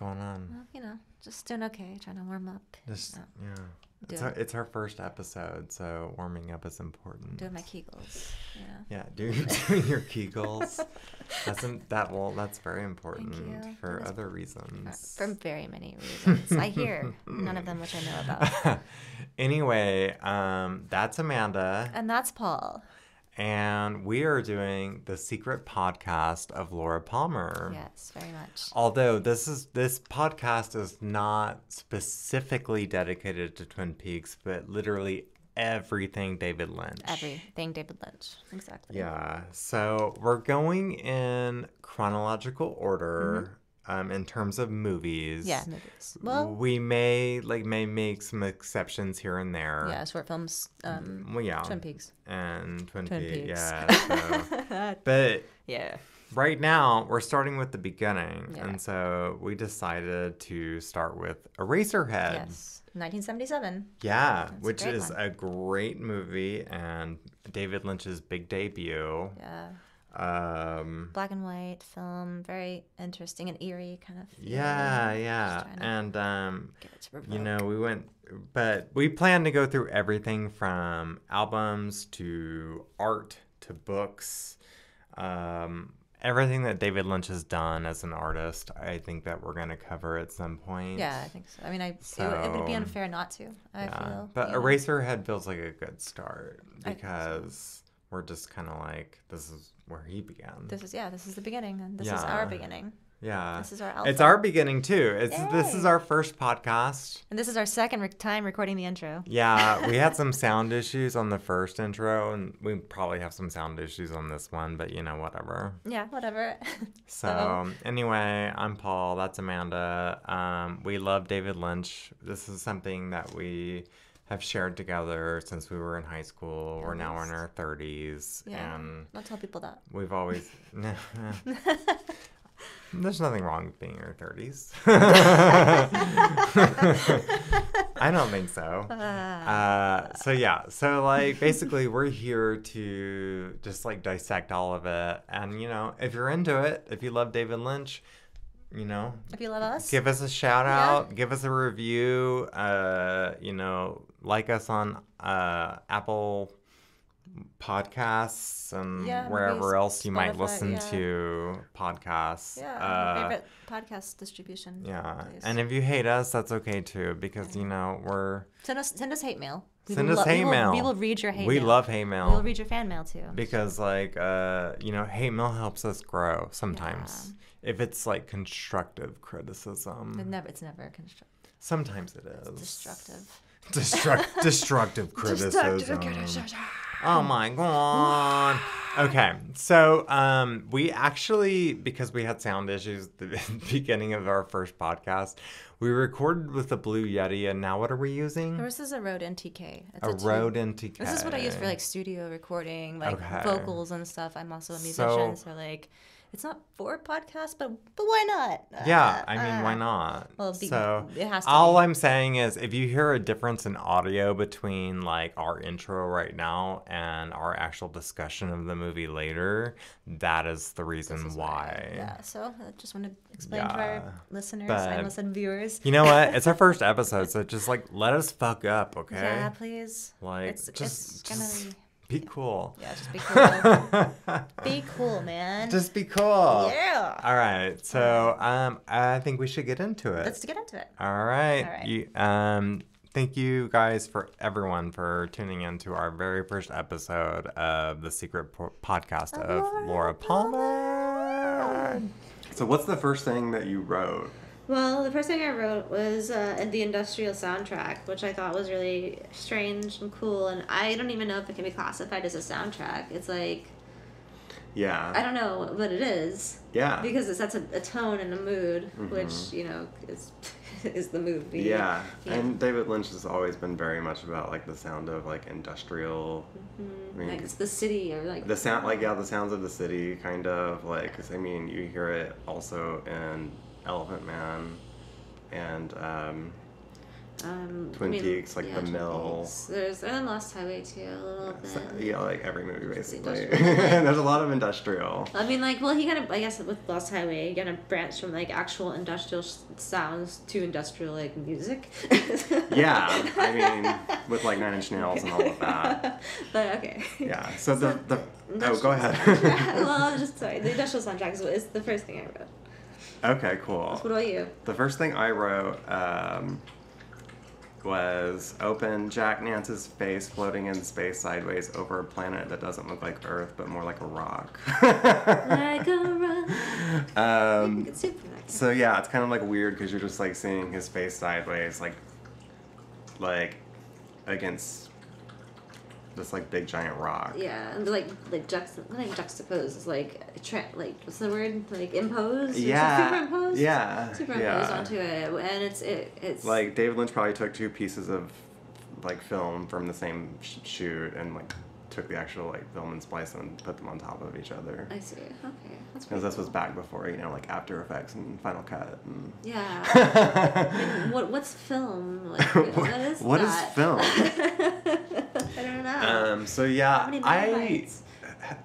going on? Well, you know, just doing okay, trying to warm up. Just, you know, yeah. It's our first episode, so warming up is important. Doing my Kegels. Yeah, doing your Kegels. That's very important for other reasons. For very many reasons. I hear none of them which I know about. Anyway, that's Amanda. And that's Paul. And we are doing the secret podcast of Laura Palmer. Yes, very much. Although this podcast is not specifically dedicated to Twin Peaks, but literally everything David Lynch. Everything David Lynch, exactly. Yeah. So we're going in chronological order. In terms of movies. Yeah, movies. Well, we may make some exceptions here and there. Yeah, short films. Twin Peaks. And Twin Peaks. Yeah. So. But yeah. Right now, we're starting with the beginning. Yeah. And so we decided to start with Eraserhead. Yes. 1977. Yeah, which is a great movie and David Lynch's big debut. Yeah. Black and white film, very interesting and eerie kind of feeling. Yeah. And we plan to go through everything from albums to art to books, everything that David Lynch has done as an artist. I think that we're going to cover at some point. Yeah, I think so. I mean, it would be unfair not to. I feel. But Eraserhead feels like a good start because we're just kind of like, this is where he began. This is the beginning, and this is our beginning. Yeah. This is our alpha. It's our beginning, too. This is our first podcast. And this is our second time recording the intro. Yeah, we had some sound issues on the first intro, and we probably have some sound issues on this one, but, whatever. Yeah, whatever. So, anyway, I'm Paul. That's Amanda. We love David Lynch. This is something that we have shared together since we were in high school. We're now in our 30s. Yeah, and don't tell people that. We've always... There's nothing wrong with being in your 30s. I don't think so. So basically we're here to just dissect all of it. And, if you're into it, if you love David Lynch, if you love us, give us a shout out, give us a review, like us on Apple podcasts and wherever else you might listen to podcasts. Favorite podcast distribution. Yeah, and if you hate us, that's okay too, because we're send us hate mail. We will read your hate mail. We love hate mail. We will read your fan mail too. Because hate mail helps us grow sometimes. If it's constructive criticism. It's never constructive. Sometimes it is. It's destructive criticism. Oh my god. Okay, so we actually, because we had sound issues at the beginning of our first podcast, we recorded with the Blue Yeti, and now what are we using? This is a Rode NTK. It's Rode NTK. This is what I use for studio recording, vocals and stuff. I'm also a musician, so it's not for a podcast, but why not? Yeah, I mean, why not? Well, it has to all I'm saying is, if you hear a difference in audio between our intro right now and our actual discussion of the movie later, that is the reason why. Yeah, so I just want to explain to our listeners and viewers. You know what? It's our first episode, so just let us fuck up, okay? Yeah, please. It's gonna be cool. Yeah, just be cool. Be cool, man. Just be cool. Yeah. All right. So I think we should get into it. Let's get into it. All right. Thank you guys everyone for tuning in to our very first episode of the secret podcast of Laura Palmer. So what's the first thing that you wrote? Well, the first thing I wrote was the industrial soundtrack, which I thought was really strange and cool, and I don't even know if it can be classified as a soundtrack. It's yeah, I don't know what it is. Yeah. Because it sets a tone and a mood, which, is the movie. Yeah. And David Lynch has always been very much about, the sound of, industrial... I mean, it's the city, or, the sound, the sounds of the city, kind of, because, you hear it also in Elephant Man and Twin Peaks, like the mill. There's Lost Highway too, a little bit. Yeah, like every movie basically. There's a lot of industrial. I mean, like, well, he kind of, I guess, with Lost Highway, he kind of branched from like actual industrial sounds to industrial like music. Yeah, I mean, with like Nine Inch Nails and all of that. But okay. Yeah. So the go ahead. Well, the industrial soundtrack is the first thing I wrote. Okay, cool. What about you? The first thing I wrote was open Jack Nance's face floating in space sideways over a planet that doesn't look like Earth, but more like a rock. Like a rock. So yeah, it's kind of like weird because you're just like seeing his face sideways, like against this like big giant rock. Yeah, and like juxtaposed is like what's the word? Like imposed? Yeah. Superimposed? Yeah. Superimposed onto it, and it's like David Lynch probably took two pieces of like film from the same shoot and like took the actual like film and spliced them and put them on top of each other. I see. Okay, that's because this was back before like After Effects and Final Cut. And... Yeah. I mean, what's film? Like, what is film? I don't know. So yeah,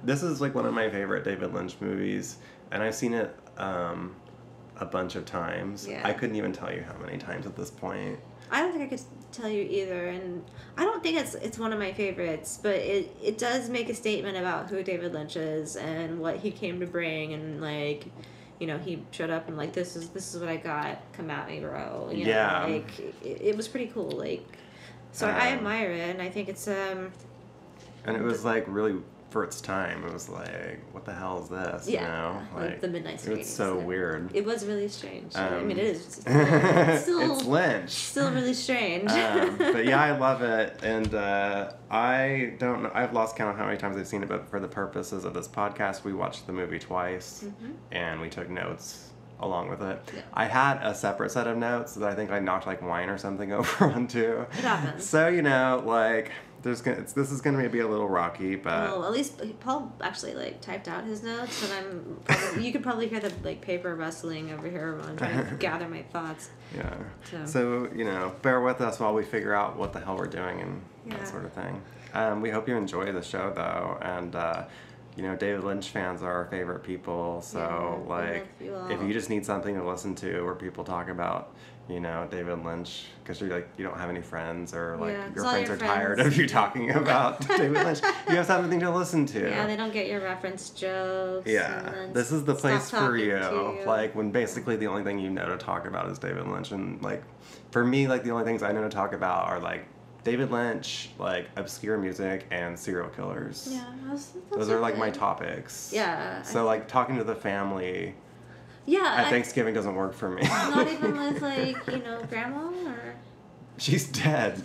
this is like one of my favorite David Lynch movies, and I've seen it a bunch of times. Yeah. I couldn't even tell you how many times at this point. I don't think I could tell you either, and I don't think it's one of my favorites, but it does make a statement about who David Lynch is and what he came to bring, and like, you know, he showed up and like this is what I got, come at me, bro. You know, like it was pretty cool, like, so I admire it, and I think it's and it was like really for its time. It was like, what the hell is this? Yeah, you know? like the midnight screenings. It's so weird. It was really strange. I mean, it is. Still, it's Lynch. Still really strange. But yeah, I love it, and I don't know. I've lost count of how many times I've seen it, but for the purposes of this podcast, we watched the movie twice, and we took notes along with it. Yeah. I had a separate set of notes that I think I knocked like wine or something over onto. It happens. So like. This is going to be a little rocky, but... Well, at least Paul actually, like, typed out his notes, and you could probably hear the, like, paper rustling over here while I'm trying to gather my thoughts. Yeah. So, you know, bear with us while we figure out what the hell we're doing and that sort of thing. We hope you enjoy the show, though, and, you know, David Lynch fans are our favorite people, so, like, if you just need something to listen to where people talk about... You know, David Lynch, because you're like, you don't have any friends, or like your friends are tired of you talking about David Lynch. You have something to listen to. Yeah, they don't get your reference jokes. Yeah, this is the place for you. Like when basically the only thing you know to talk about is David Lynch, and like for me, like the only things I know to talk about are like David Lynch, like obscure music, and serial killers. Yeah, those are like my topics. Yeah. So like talking to the family. Yeah. At Thanksgiving doesn't work for me. Not even with, like, you know, grandma or... She's dead.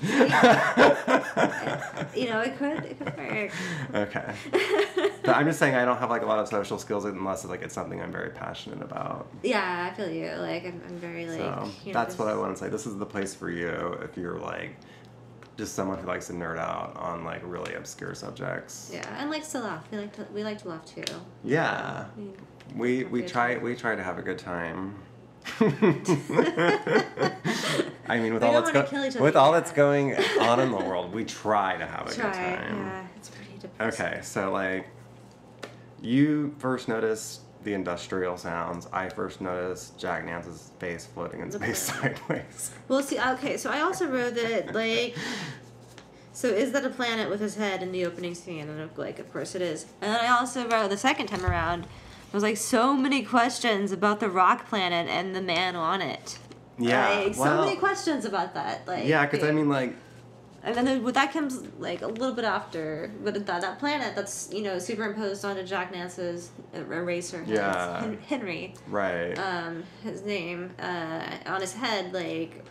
You know, it could work. Okay. But I'm just saying I don't have, like, a lot of social skills unless, like, it's something I'm very passionate about. Yeah, I feel you. Like, I'm very, like... So, you know, that's what I want to say. This is the place for you if you're, like, just someone who likes to nerd out on, like, really obscure subjects. Yeah, and likes to laugh. We like to laugh, too. Yeah. We try to have a good time. I mean, with all that's going on in the world, we try to have a good time. Yeah, it's pretty depressing. Okay, so like, you first noticed the industrial sounds. I first noticed Jack Nance's face floating in space sideways. Well, see, okay, so I also wrote that like. So is that a planet with his head in the opening scene? And like, of course it is. And then I also wrote the second time around. There was like so many questions about the rock planet and the man on it. Yeah, like, so many questions about that. Like, yeah, because I mean, like, and then that comes like a little bit after. But that planet that's superimposed onto Jack Nance's Eraserhead, Henry. Right. His name on his head, like.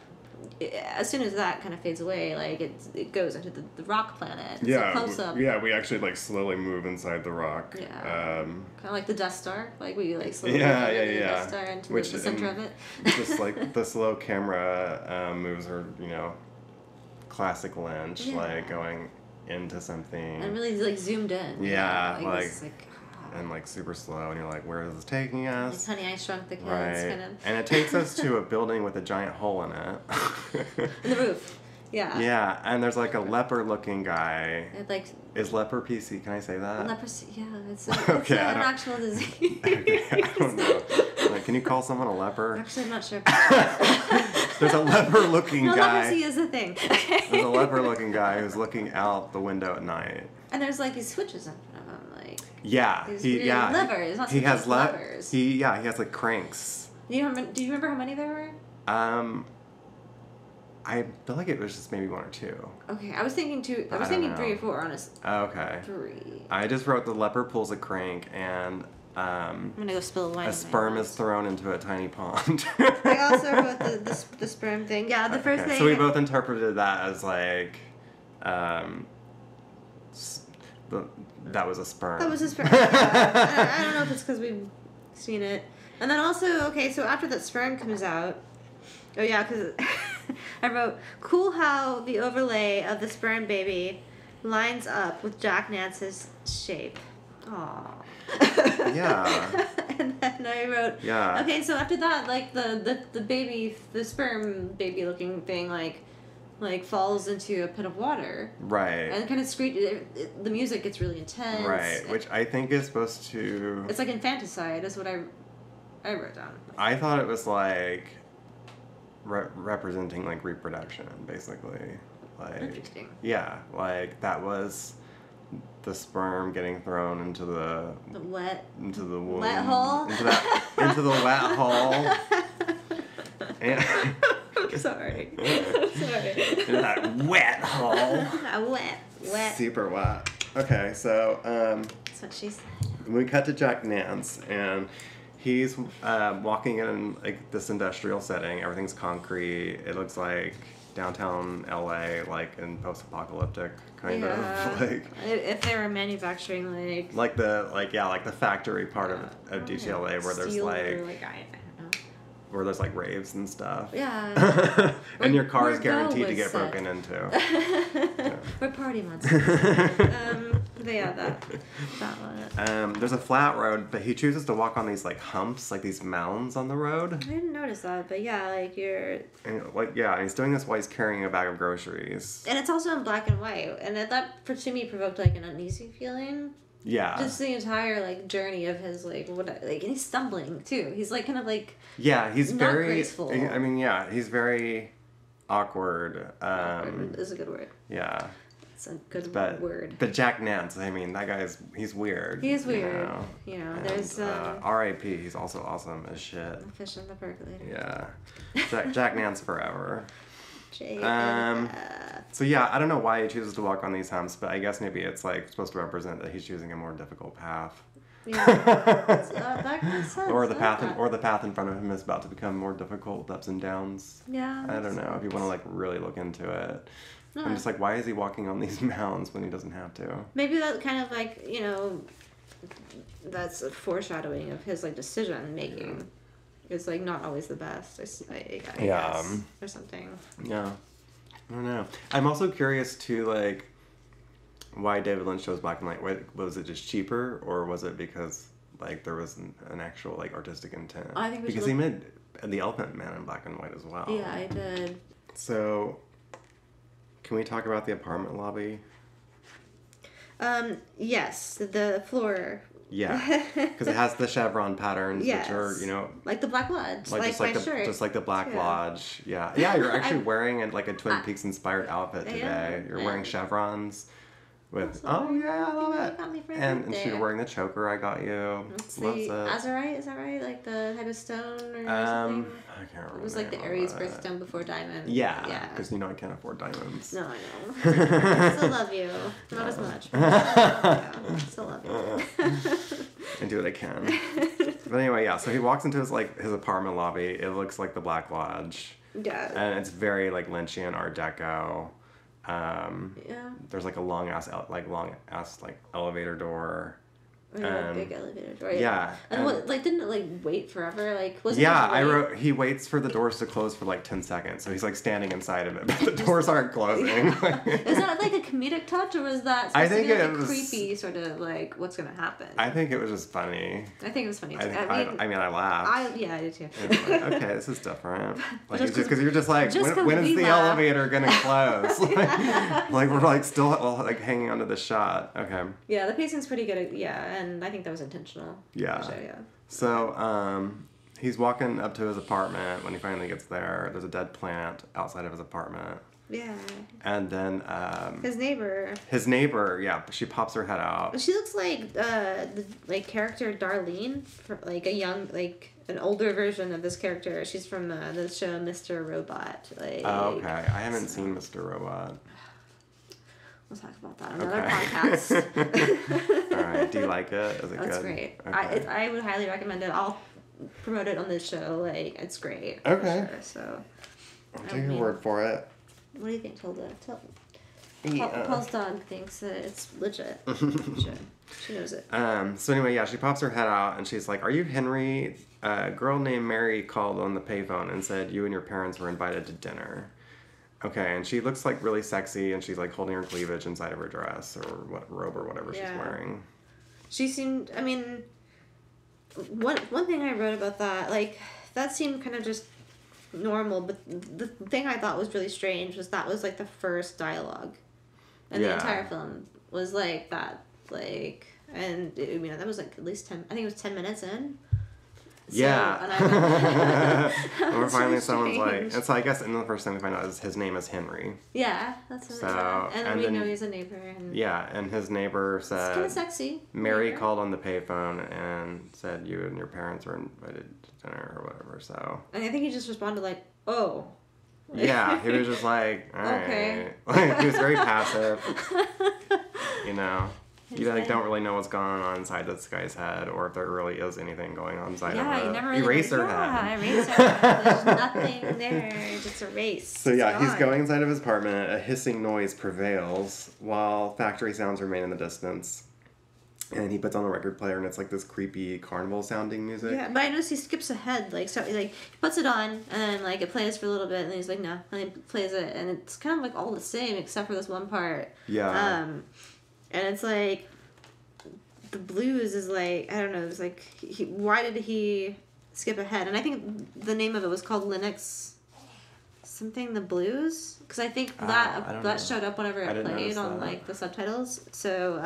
As soon as that kind of fades away, like it goes into the rock planet. It's a close up. Yeah, we actually like slowly move inside the rock. Yeah. Kind of like the Death Star. Like we like slowly move into the Death Star into the center of it. Just like the slow camera moves are, classic Lynch, like going into something. And really like zoomed in. Yeah, like. and like super slow, and you're like, where is this taking us? Like Honey, I Shrunk the Kids, right. kind of. And it takes us to a building with a giant hole in it. In the roof. Yeah. Yeah, and there's like a leper-looking guy. Like. Is leper PC? Can I say that? Leprosy. Yeah, it's okay, an actual disease. Okay, I don't know. Like, can you call someone a leper? Actually, I'm not sure. There's a leper-looking guy. Leprosy is a thing. There's a leper-looking guy who's looking out the window at night. And there's like these switches in front of him, like. Yeah, levers. Not he has levers. He has like cranks. Do you remember how many there were? I feel like it was just maybe 1 or 2. Okay, I was thinking 2. I was thinking 3 or 4, honestly. Okay. 3. I just wrote the leper pulls a crank and I'm gonna go spill wine. a sperm is thrown into a tiny pond. I also wrote the sperm thing. Yeah, the first thing. So we both interpreted that as like, that was a sperm. That was a sperm. Yeah. I don't know if it's because we've seen it. And then also, okay, so after that sperm comes out. Oh yeah, because I wrote, cool how the overlay of the sperm baby lines up with Jack Nance's shape. Aww. Yeah. And then I wrote, yeah. Okay, so after that, like the baby, the sperm baby looking thing, like falls into a pit of water. Right. And kind of the music gets really intense. Right, which I think is supposed to. It's like infanticide. Is what I wrote down. I thought it was like. Representing like reproduction, basically. Like, interesting. Yeah, like that was the sperm getting thrown into the wet womb, wet hole, into the wet hole. And sorry. Into that wet hole. Wet. Super wet. Okay, so that's what she said. We cut to Jack Nance and. He's walking in like this industrial setting. Everything's concrete. It looks like downtown LA, like in post-apocalyptic kind of like. If they were manufacturing like the factory part of DTLA where there's like. I don't know. Where there's like raves and stuff. Yeah. And your car is guaranteed to get broken into. Yeah. We're party monsters. But yeah, that one. There's a flat road, but he chooses to walk on these like humps, like these mounds on the road. I didn't notice that, but yeah, like you're. And and he's doing this while he's carrying a bag of groceries. And it's also in black and white, and that to me provoked like an uneasy feeling. Yeah. Just the entire like journey of his and he's stumbling too. He's like kind of like. Yeah, he's not very graceful. I mean, yeah, he's very awkward. Awkward is a good word. Yeah. It's a good word. But Jack Nance, I mean, that he's weird. He is weird. You know, and, there's R.I.P. He's also awesome as shit. Fish in the percolator. Yeah. Jack Nance forever. J-N-F. So yeah, I don't know why he chooses to walk on these humps, but I guess maybe it's like supposed to represent that he's choosing a more difficult path. Yeah, that makes sense. Or the path in front of him is about to become more difficult with ups and downs. Yeah. I don't know if you want to like really look into it. No. I'm just like, why is he walking on these mounds when he doesn't have to? Maybe that kind of like, that's a foreshadowing of his like decision making. It's like not always the best. I guess, or something. Yeah, I don't know. I'm also curious too, like, why David Lynch chose black and white. Was it just cheaper, or was it because like there was an actual like artistic intent? I think because he made The Elephant Man in black and white as well. Yeah, I did. So, can we talk about the apartment lobby? Yes, the floor. Yeah, because it has the chevron patterns, which are, like the Black Lodge, like my shirt, just like the Black Lodge. Yeah, yeah. You're actually wearing like a Twin Peaks inspired outfit today. You're wearing chevrons. With I love it. Got me for and she's wearing the choker I got you. It's the Azurite, is that right? Like the head of stone or something? I can't remember. It was like the Aries birthstone before diamond. Yeah, because I can't afford diamonds. No, I know. I still love you. Not as much. But still love you. I do what I can. But anyway, yeah. So he walks into his apartment lobby. It looks like the Black Lodge. Yeah. And it's very like Lynchian Art Deco. Yeah. There's like a long ass elevator door. Big elevator door. Yeah. And what, like, didn't it, like, wait forever? Like, was it? Yeah, I wrote, he waits for the doors to close for like 10 seconds. So he's like standing inside of it, but the doors aren't closing. Is that like a comedic touch, or was that supposed to be like a creepy sort of like, what's going to happen? I think it was just funny. I think it was funny too. I mean, I laughed. I did too. Like, okay, this is different. Like, it's just because you're just like, when is the elevator going to close? Like, we're like still like hanging onto the shot. Okay. Yeah, the pacing's pretty good. And I think that was intentional. Yeah. Sure, yeah. So, he's walking up to his apartment. When he finally gets there, there's a dead plant outside of his apartment. Yeah. And then his neighbor. Yeah, she pops her head out. She looks like the character Darlene, like a young, like an older version of this character. She's from the show Mr. Robot. Like. Oh, okay. I haven't seen Mr. Robot. We'll talk about that on another podcast. All right. Do you like it? Is it good? That's great. Okay. I would highly recommend it. I'll promote it on this show. Like, it's great. Okay. Sure, so. I'll take your word for it. What do you think, Tilda? Yeah. Paul's dog thinks that it's legit. She knows it. So anyway, yeah, she pops her head out and she's like, "Are you Henry? A girl named Mary called on the payphone and said you and your parents were invited to dinner." Okay, and she looks like really sexy and she's like holding her cleavage inside of her dress or what robe or whatever she's wearing. She seemed, I mean, one thing I wrote about that, like, that seemed kind of just normal, but the thing I thought was really strange was that was like the first dialogue in the entire film was like that, like, and I mean that was like at least 10, I think it was 10 minutes in. So, yeah. And we're finally someone's like, strange. and so I guess, and the first thing we find out is his name is Henry. Yeah, that's what I said. And then we know he's a neighbor. And and his neighbor said, it's kind of sexy. Mary called on the payphone and said you and your parents were invited to dinner or whatever, so. And I think he just responded like, oh. Yeah, he was just like, all right. Okay. Like, he was very passive. You know. You like don't really know what's going on inside this guy's head, or if there really is anything going on inside of you it. never really Eraserhead. Eraserhead. There's nothing there. It's erased. So yeah, he's going inside of his apartment. A hissing noise prevails while factory sounds remain in the distance. And he puts on a record player, and it's like this creepy carnival-sounding music. Yeah, but I noticed he skips ahead. Like, so, like, he puts it on, and then, like, it plays for a little bit, and then he's like, no. And he plays it, and it's kind of, like, all the same, except for this one part. Yeah. And it's, like, the blues is, like, I don't know, it's, like, why did he skip ahead? And I think the name of it was called Lynch something the blues, because I think that showed up whenever it played on like the subtitles. So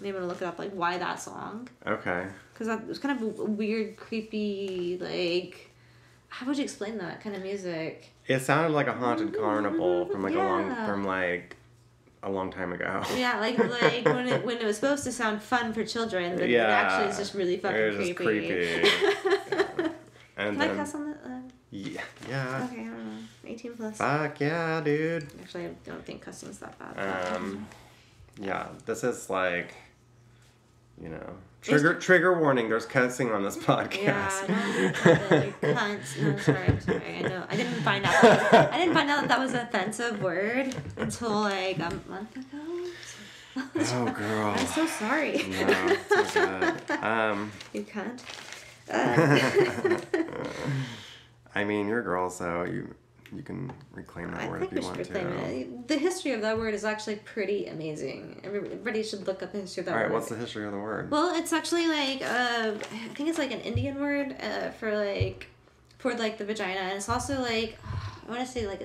maybe I'm gonna look it up, like why that song. Okay. Because that was kind of a weird, creepy, like, how would you explain that kind of music? It sounded like a haunted carnival from like a long time ago. Yeah, like when it was supposed to sound fun for children, but it actually is just really fucking creepy. Yeah. And Can I cuss on that? Yeah. Okay, I don't know. 18 plus. Fuck yeah, dude. Actually, I don't think cussing's that bad. Yeah, this is like, you know, trigger warning. There's cussing on this podcast. Yeah, cunts. No, sorry. I know. I didn't find out that was an offensive word until like a month ago. Oh, girl. I'm so sorry. No, it's so good. You cunt. I mean, you're a girl, so you can reclaim that word if you want to. The history of that word is actually pretty amazing. Everybody should look up the history of that word. Alright, what's the history of the word? Well, it's actually like, I think it's like an Indian word for the vagina. And it's also like, I want to say like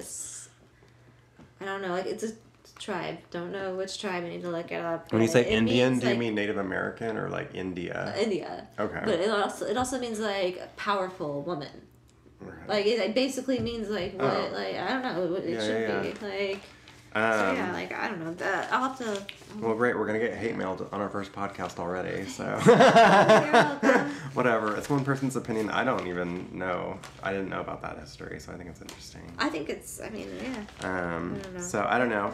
I don't know, like it's a tribe. Don't know which tribe. I need to look it up. When you say Indian, do you mean Native American or like India? India. Okay. But it also means like a powerful woman. Right. Like it basically means like what like I don't know what it should be like. So yeah, like I don't know. I'll have to. Well, great. We're gonna get hate mail on our first podcast already. So whatever. It's one person's opinion. I don't even know. I didn't know about that history, so I think it's interesting. I think it's. I mean, yeah. I don't know. So I don't know.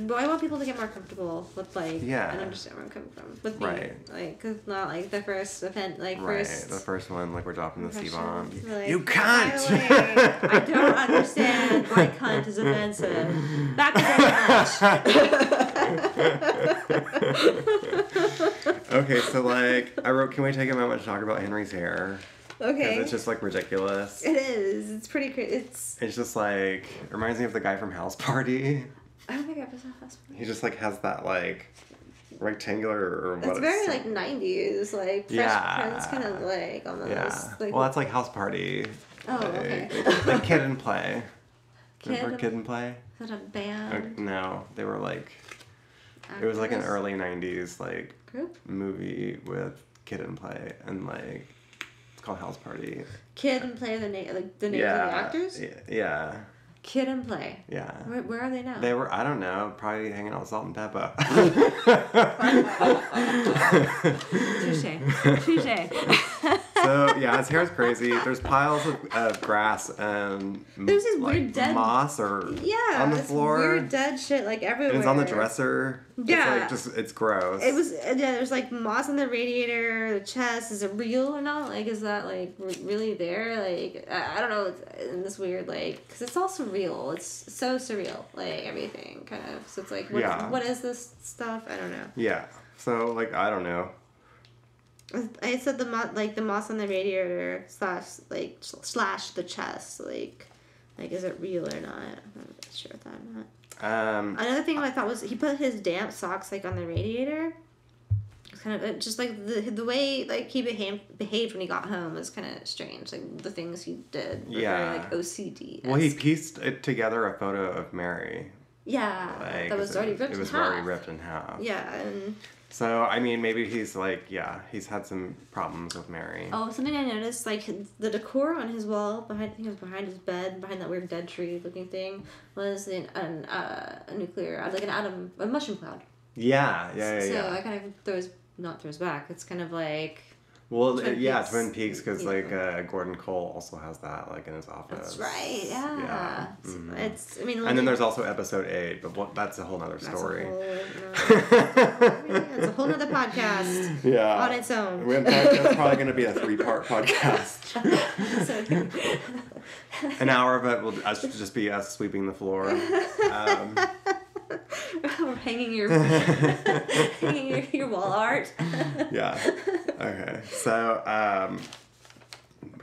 But I want people to get more comfortable with like and understand where I'm coming from with me. Right. Like, cause not like the first event, like first. The first one, like we're dropping the C-bomb. Like, you cunt. I don't understand why cunt is offensive. Back to the Okay, so like I wrote, can we take a moment to talk about Henry's hair? Okay. Because it's just like ridiculous. It is. It's pretty crazy. It's just like, it reminds me of the guy from House Party. I don't think I ever saw House Party. He just like has that like rectangular or what? It's very like 90s, like Fresh Prince kind of like almost. Yeah. Like, well, that's like House Party. Oh, okay. Like Kid and Play. Kid Remember Kid and Play? Is that a band? No, they were like. Actors? It was like an early 90s like Group? movie with Kid and Play, and like it's called House Party. Kid and Play, the names of the actors? Yeah. Kid and Play. Yeah. Where are they now? They were, I don't know, probably hanging out with Salt and Peppa. Touche. So, yeah, his hair is crazy. There's piles of grass and there's this like weird dead moss on the floor. Weird dead shit like everywhere. And it's on the dresser. Yeah. It's like it's gross. It was there's like moss on the radiator, the chest. Is it real or not? Like, is that like really there? Like, I don't know. It's in this weird like, because it's all surreal. It's so surreal. Like everything kind of. So it's like, what is this stuff? I don't know. Yeah. So like I don't know. I said the moss on the radiator slash the chest like is it real or not? I'm not sure if that or not. Another thing I thought was he put his damp socks like on the radiator. It's kind of just like the way like he behaved when he got home was kind of strange. Like the things he did were very like OCD. Well, he pieced it together a photo of Mary. Yeah, like, that was already ripped in half. It was already ripped in half. Yeah, and. So, I mean, maybe he's like, he's had some problems with Mary. Oh, something I noticed, like, the decor on his wall, I think it was behind his bed, behind that weird dead tree looking thing, was a nuclear, like a mushroom cloud. Yeah. So I kind of not throws back. It's kind of like... Well, Twin Peaks, because like Gordon Cole also has that like in his office. That's right. Yeah. Mm-hmm. It's. I mean. And then there's also Episode 8, but that's a whole other story. It's a whole other podcast. Yeah. On its own. In fact, that's probably going to be a 3-part podcast. An hour of it will just be us sweeping the floor. Or hanging your wall art. Yeah. Okay. So,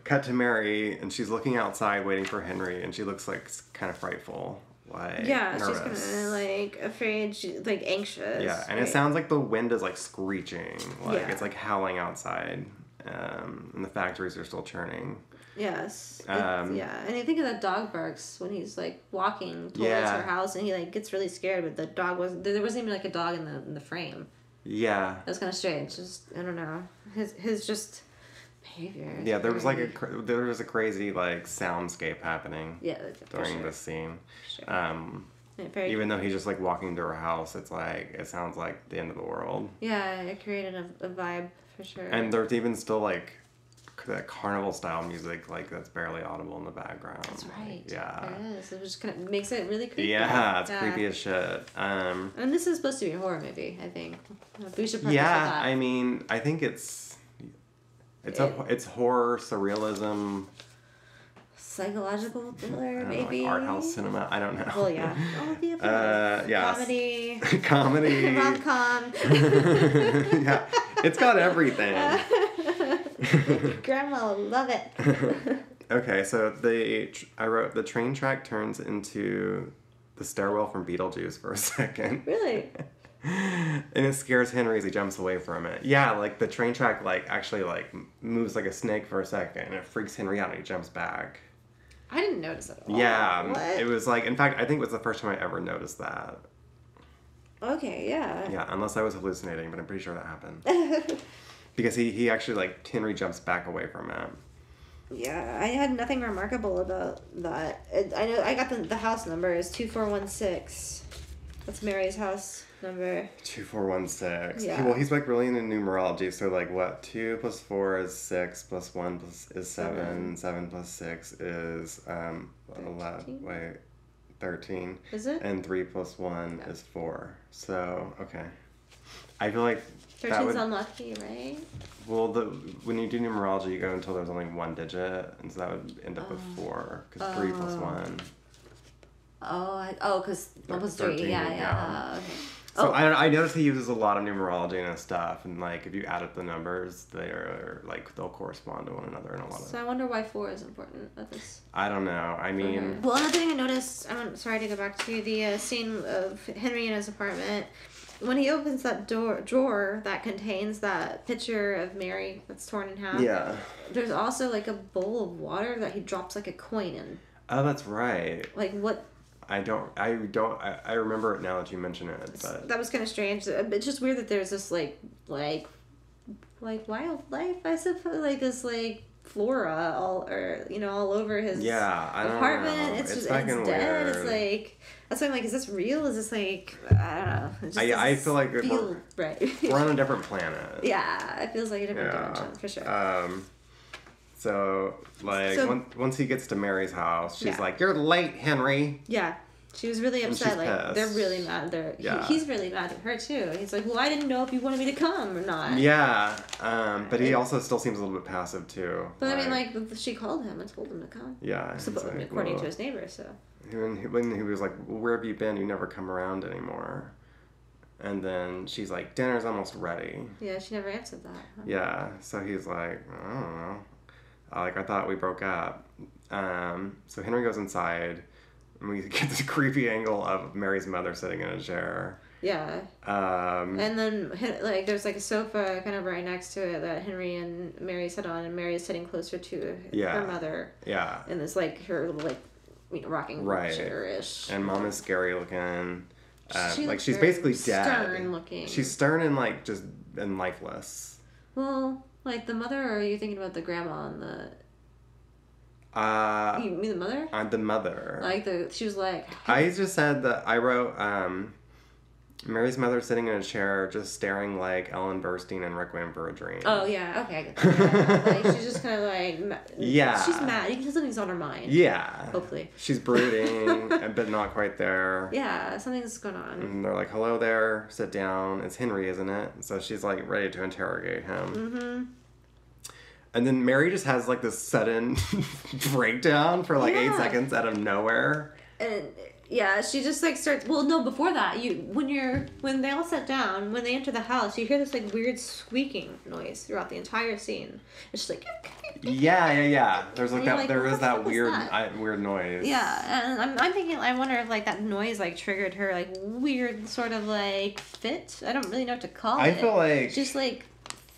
cut to Mary, and she's looking outside waiting for Henry, and she looks like kind of frightful. Like, nervous. She's kind of like afraid, like anxious. Yeah, and it sounds like the wind is like screeching. Like it's like howling outside. And the factories are still churning. Yes. And I think of that dog barks when he's like walking towards her house, and he like gets really scared. But the dog there wasn't even like a dog in the frame. Yeah. That was kind of strange. Just I don't know his just behavior. Yeah, there was like a crazy like soundscape happening. Yeah. During this scene. Sure. Even though he's just like walking to her house, it's like it sounds like the end of the world. Yeah, it created a vibe for sure. And there's even still like that carnival style music like that's barely audible in the background. That's right. Yeah. It is. It just kind of makes it really creepy. Yeah, it's creepy as shit. And this is supposed to be a horror movie, I think. We should I mean, I think it's horror, surrealism, psychological thriller, maybe like art house cinema. I don't know. Well, yeah. All of the above. Yeah. Comedy. Rom-com. Yeah, it's got everything. Grandma will love it. Okay, so I wrote the train track turns into the stairwell from Beetlejuice for a second. Really? And it scares Henry as he jumps away from it. Yeah, like the train track like actually like moves like a snake for a second, and it freaks Henry out and he jumps back. I didn't notice that at all. Yeah, what? It was like, in fact, I think it was the first time I ever noticed that. Okay, yeah. Yeah, unless I was hallucinating, but I'm pretty sure that happened. Because he actually, like, Henry jumps back away from it. Yeah, I had nothing remarkable about that. I know I got the house number is 2416. That's Mary's house number. 2416. Yeah. Well, he's like really into numerology, so like what? 2 + 4 is 6, + 1 is 7, 7 + 6 is 11. Wait, 13. Is it? And 3 + 1 is 4. So okay, I feel like 13's unlucky, right? Well, when you do numerology, you go until there's only one digit, and so that would end up with 4, because 3 + 1. Because 1 + 3, 13, yeah. Okay. So I noticed he uses a lot of numerology in his stuff, and like if you add up the numbers, they're like they'll correspond to one another in a lot of. So I wonder why 4 is important at this. I don't know. I mean. Well, another thing I noticed. I'm sorry to go back to the scene of Henry in his apartment. When he opens that drawer that contains that picture of Mary that's torn in half. Yeah. There's also like a bowl of water that he drops like a coin in. Oh, that's right. Like what? I remember it now that you mention it, but that was kind of strange. It's just weird that there's this like wildlife, I suppose, like this like flora all over his apartment. It's just it's dead. Weird. It's like that's why I'm like, is this real? Is this like I don't know. It just I feel like we're on a different planet. Yeah, it feels like a different dimension for sure. So, once he gets to Mary's house, she's like, "You're late, Henry." Yeah. She was really upset. Like, pissed. They're really mad. He's really mad at her, too. He's like, well, I didn't know if you wanted me to come or not. Yeah. But he also still seems a little bit passive, too. But, I mean, she called him and told him to come. Yeah. According to his neighbor, so. When he was like, well, where have you been? You never come around anymore. And then she's like, dinner's almost ready. Yeah, she never answered that. Huh? Yeah. So he's like, I don't know. I thought we broke up. So Henry goes inside, and we get this creepy angle of Mary's mother sitting in a chair. Yeah. And then, like, there's, like, a sofa kind of right next to it that Henry and Mary sit on, and Mary is sitting closer to her mother. Yeah. And it's, like, her, like, rocking chair-ish. And Mom is scary looking. She's basically dead. Stern looking. She's stern and, like, just, and lifeless. Well... Like the mother, or are you thinking about the grandma and the... You mean the mother? The mother. Like she was like... I just said that I wrote, Mary's mother sitting in a chair just staring like Ellen Burstyn and Requiem for a Dream. Oh, yeah. Okay, I get that. Like, she's just kind of like... Yeah. She's mad. You can tell something's on her mind. Yeah. Hopefully. She's brooding, but not quite there. Yeah, something's going on. And they're like, hello there, sit down. It's Henry, isn't it? So she's like ready to interrogate him. Mm-hmm. And then Mary just has like this sudden breakdown for like 8 seconds out of nowhere. And... Yeah, she just like starts. Well, no, before that, when they all sat down, when they enter the house, you hear this like weird squeaking noise throughout the entire scene. It's just like. Yeah. There's like that. Like, there is that weird, that? Weird noise. Yeah, and I'm thinking. I wonder if like that noise like triggered her like weird sort of like fit. I don't really know what to call it. I feel like she just like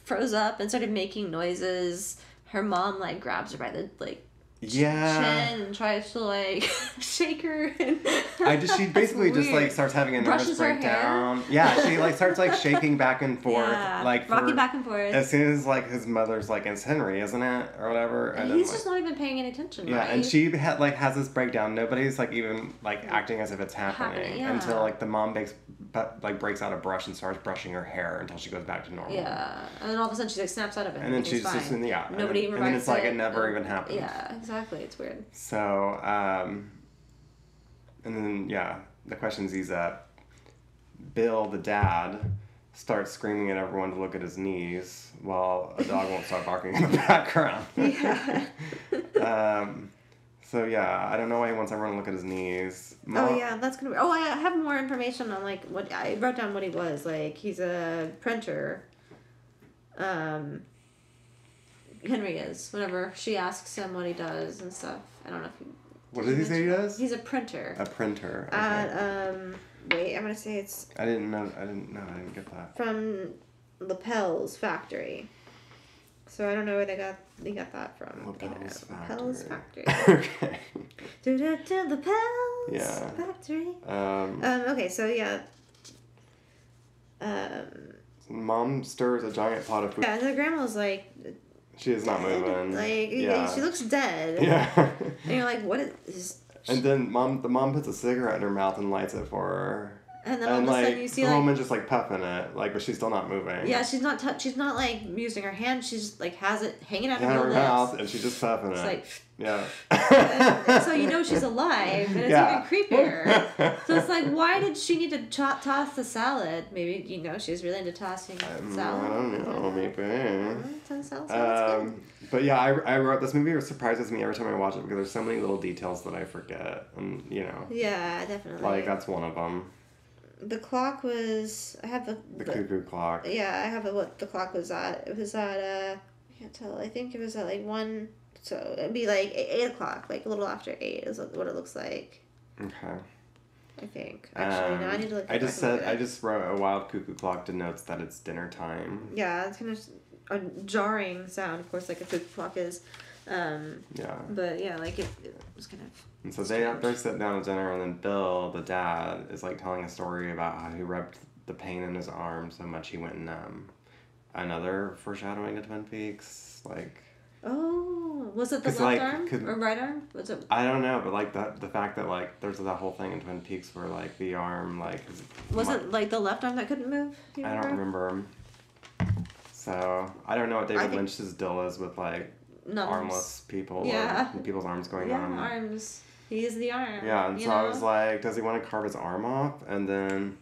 froze up and started making noises. Her mom like grabs her by the like. Chin and tries to like shake her and she basically just like starts having a nervous breakdown. Yeah, she like starts like shaking back and forth, like rocking back and forth. As soon as like his mother's like, it's Henry, isn't it, or whatever. And he's then, just not even paying any attention. Yeah, right? and she has this breakdown. Nobody's like even like acting as if it's happening until like the mom breaks out a brush and starts brushing her hair until she goes back to normal. Yeah, and then all of a sudden she like snaps out of it. And then she's just nobody even. And then it's like it never even happened. Yeah. Exactly, it's weird. So, and then, the questions ease up. Bill, the dad, starts screaming at everyone to look at his knees while a dog won't start barking in the background. Yeah. So, I don't know why he wants everyone to look at his knees. That's gonna be... Oh, I have more information on, like, what... I wrote down what he was. Like, he's a printer. Henry is. Whenever she asks him what he does and stuff. I don't know if he... What did he say he does? He's a printer. A printer. Okay. At, wait, I'm gonna say it's... I didn't get that. From Lapel's factory. So I don't know where they got that from. Lapel's factory. Okay. Lapel's factory. Okay, so Mom stirs a giant pot of food. Yeah, and the grandma's like... She is not moving. Like, she looks dead. Yeah. And you're like, what is... And then the mom puts a cigarette in her mouth and lights it for her. And then all of a sudden you see the woman just like puffing it, like, but she's still not moving. Yeah, she's not like using her hand. She just like has it hanging out of her lips. Mouth, and she's just puffing it. Like, yeah. and so you know she's alive, and it's even creepier. So it's like, why did she need to toss the salad? Maybe she's really into tossing salad. I don't know, maybe. Salad, but I wrote this movie. Surprises me every time I watch it because there's so many little details that I forget, and Yeah, definitely. Like that's one of them. The clock was. I have The cuckoo clock. Yeah, I have what the clock was at. It was at. I can't tell. I think it was at like 1. So it'd be like 8 o'clock, like a little after 8 is what it looks like. Okay. I think. Actually, no, I need to look. I just wrote a wild cuckoo clock denotes that it's dinner time. Yeah, it's kind of a jarring sound, of course, like a cuckoo clock is. Yeah. But yeah, like it was kind of. And so they're sitting down at dinner, and then Bill, the dad, is like telling a story about how he rubbed the pain in his arm so much he went numb. Another foreshadowing of Twin Peaks, like. Oh, was it the left arm or right arm? Was it? I don't know, but like the fact that like there's that whole thing in Twin Peaks where like the arm like. Was it like the left arm that couldn't move? I don't remember. So I don't know what David Lynch's deal is with like armless people or people's arms going on. Yeah, arms. He is the arm. Yeah, and so I was like, does he want to carve his arm off? And then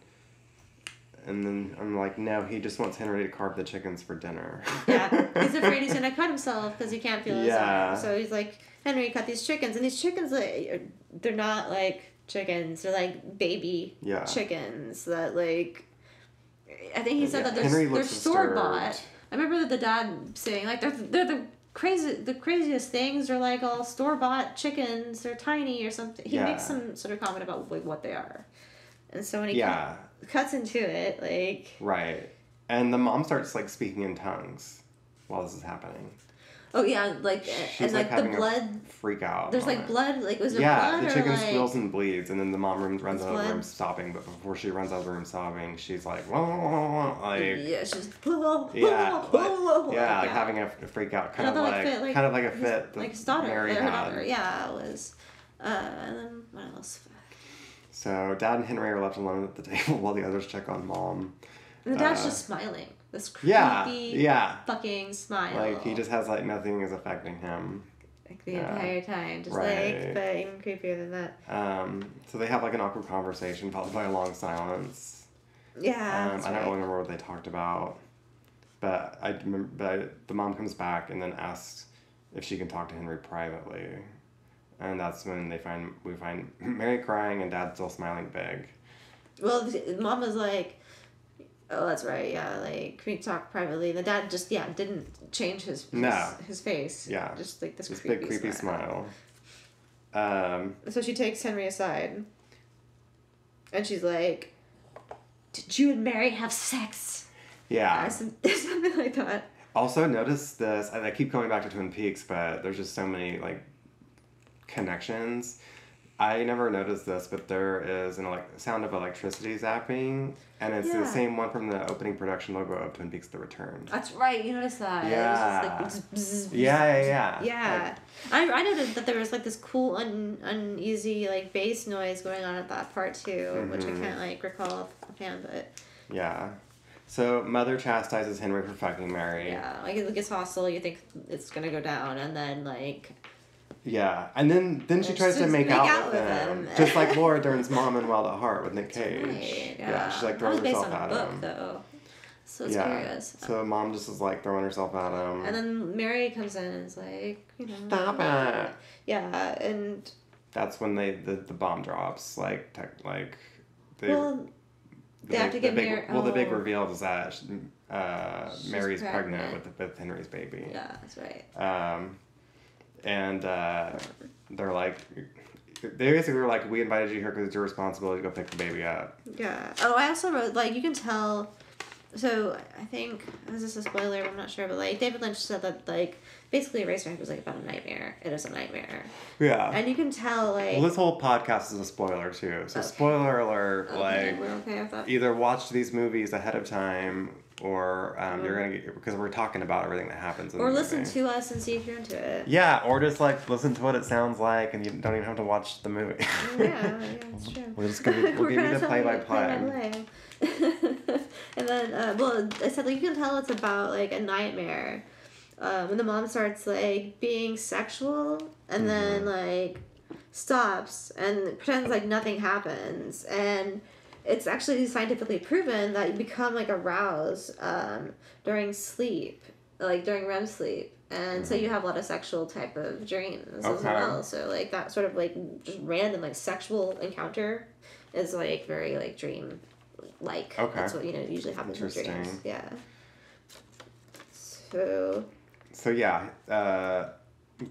I'm like, no, he just wants Henry to carve the chickens for dinner. Yeah, he's afraid he's gonna cut himself because he can't feel his arm. So he's like, Henry, cut these chickens, and these chickens, like, they're not like chickens; they're like baby chickens that like. I think he said that they're store bought. I remember that the dad saying like they're the craziest things are like all store bought chickens. They're tiny or something. He makes some sort of comment about like what they are, and so when he cuts into it, like right, and the mom starts like speaking in tongues while this is happening. Oh yeah, like she's and like the blood freak out. There's like blood, like was there blood? Yeah, the chicken like, squeals and bleeds, and then the mom runs out of the room sobbing. But before she runs out of the room sobbing, she's like, whoa, like she's like having a freak out, kind of like a fit, like his daughter, Mary her had. daughter, yeah, it was, and then what else? So Dad and Henry are left alone at the table while the others check on Mom. And the dad's just smiling. This creepy fucking smile. Like, he just has, like, nothing is affecting him. Like, the entire time. Just, like, but even creepier than that. So they have, like, an awkward conversation, followed by a long silence. Yeah, I don't really remember what they talked about. But the mom comes back and then asks if she can talk to Henry privately. And that's when we find Mary crying and Dad still smiling big. Well, Mom was like... Oh, that's right. Yeah, like can we talk privately? The dad just didn't change his face. Yeah, just like this big creepy smile. So she takes Henry aside, and she's like, "Did you and Mary have sex?" Yeah, something like that. Also, notice this. I keep coming back to Twin Peaks, but there's just so many like connections. I never noticed this, but there is sound of electricity zapping, and it's the same one from the opening production logo of Twin Peaks: The Return. That's right. You noticed that? Yeah. It was just like, bzz, bzz, yeah. Yeah. Like, I noticed that there was like this cool uneasy like bass noise going on at that part too, which I can't like recall offhand, but. Yeah. So Mother chastises Henry for fucking Mary. Yeah, like it gets hostile. You think it's gonna go down, and then like. Yeah, and then she tries to make out with him. Just like Laura Dern's mom in Wild at Heart with Nick Cage. Right, yeah, she's like throwing herself at him. Though. So it's curious. So mom just is like throwing herself at him. And then Mary comes in and is like, stop it. Yeah, and that's when the bomb drops. They have to get Mary. Well, the big reveal is that Mary's pregnant with Henry's baby. Yeah, that's right. And they're like, they basically were like, we invited you here because it's your responsibility to go pick the baby up. Yeah. Oh, I also wrote, like, you can tell, so I think, is this a spoiler? I'm not sure, but, like, David Lynch said that, like, basically Eraserhead was, like, about a nightmare. It is a nightmare. Yeah. And you can tell, like... Well, this whole podcast is a spoiler, too. So, spoiler alert, like, we're okay with that. Either watch these movies ahead of time, or you're going to get... Because we're talking about everything that happens in the movie. Or listen to us and see if you're into it. Yeah, or just, like, listen to what it sounds like, and you don't even have to watch the movie. Yeah, that's true. We'll give you the play-by-play. And then, I said, like, you can tell it's about, like, a nightmare. When the mom starts, like, being sexual, and then, like, stops, and pretends like nothing happens, and it's actually scientifically proven that you become, like, aroused, during sleep, like, during REM sleep, and so you have a lot of sexual type of dreams as well, so, like, that sort of, like, just random, like, sexual encounter is, like, very, like, dream like. Okay. That's what, usually happens in dreams. Interesting. Yeah. So yeah,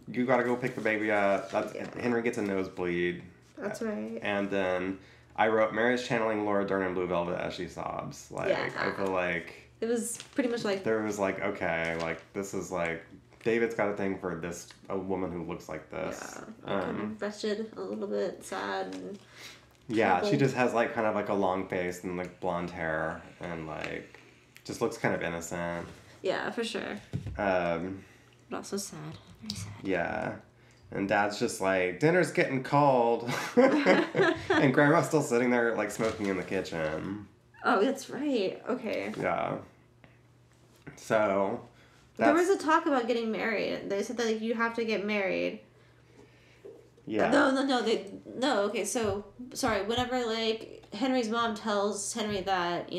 you gotta go pick the baby up. Henry gets a nosebleed. That's right. And then I wrote, Mary's channeling Laura Dern in Blue Velvet as she sobs. Like, I feel like... It was pretty much like... There was like, okay, like, this is like... David's got a thing for a woman who looks like this. Yeah. Kind of wretched, a little bit sad. And yeah, troubled. She just has like kind of like a long face and like blonde hair and like just looks kind of innocent. Yeah, for sure. But also sad. Very sad. Yeah. And Dad's just like, dinner's getting cold. And Grandma's still sitting there like smoking in the kitchen. Oh, that's right. Okay. Yeah. So... There was a talk about getting married. They said that like, you have to get married. Yeah. No. Okay, so sorry. Whenever like Henry's mom tells Henry that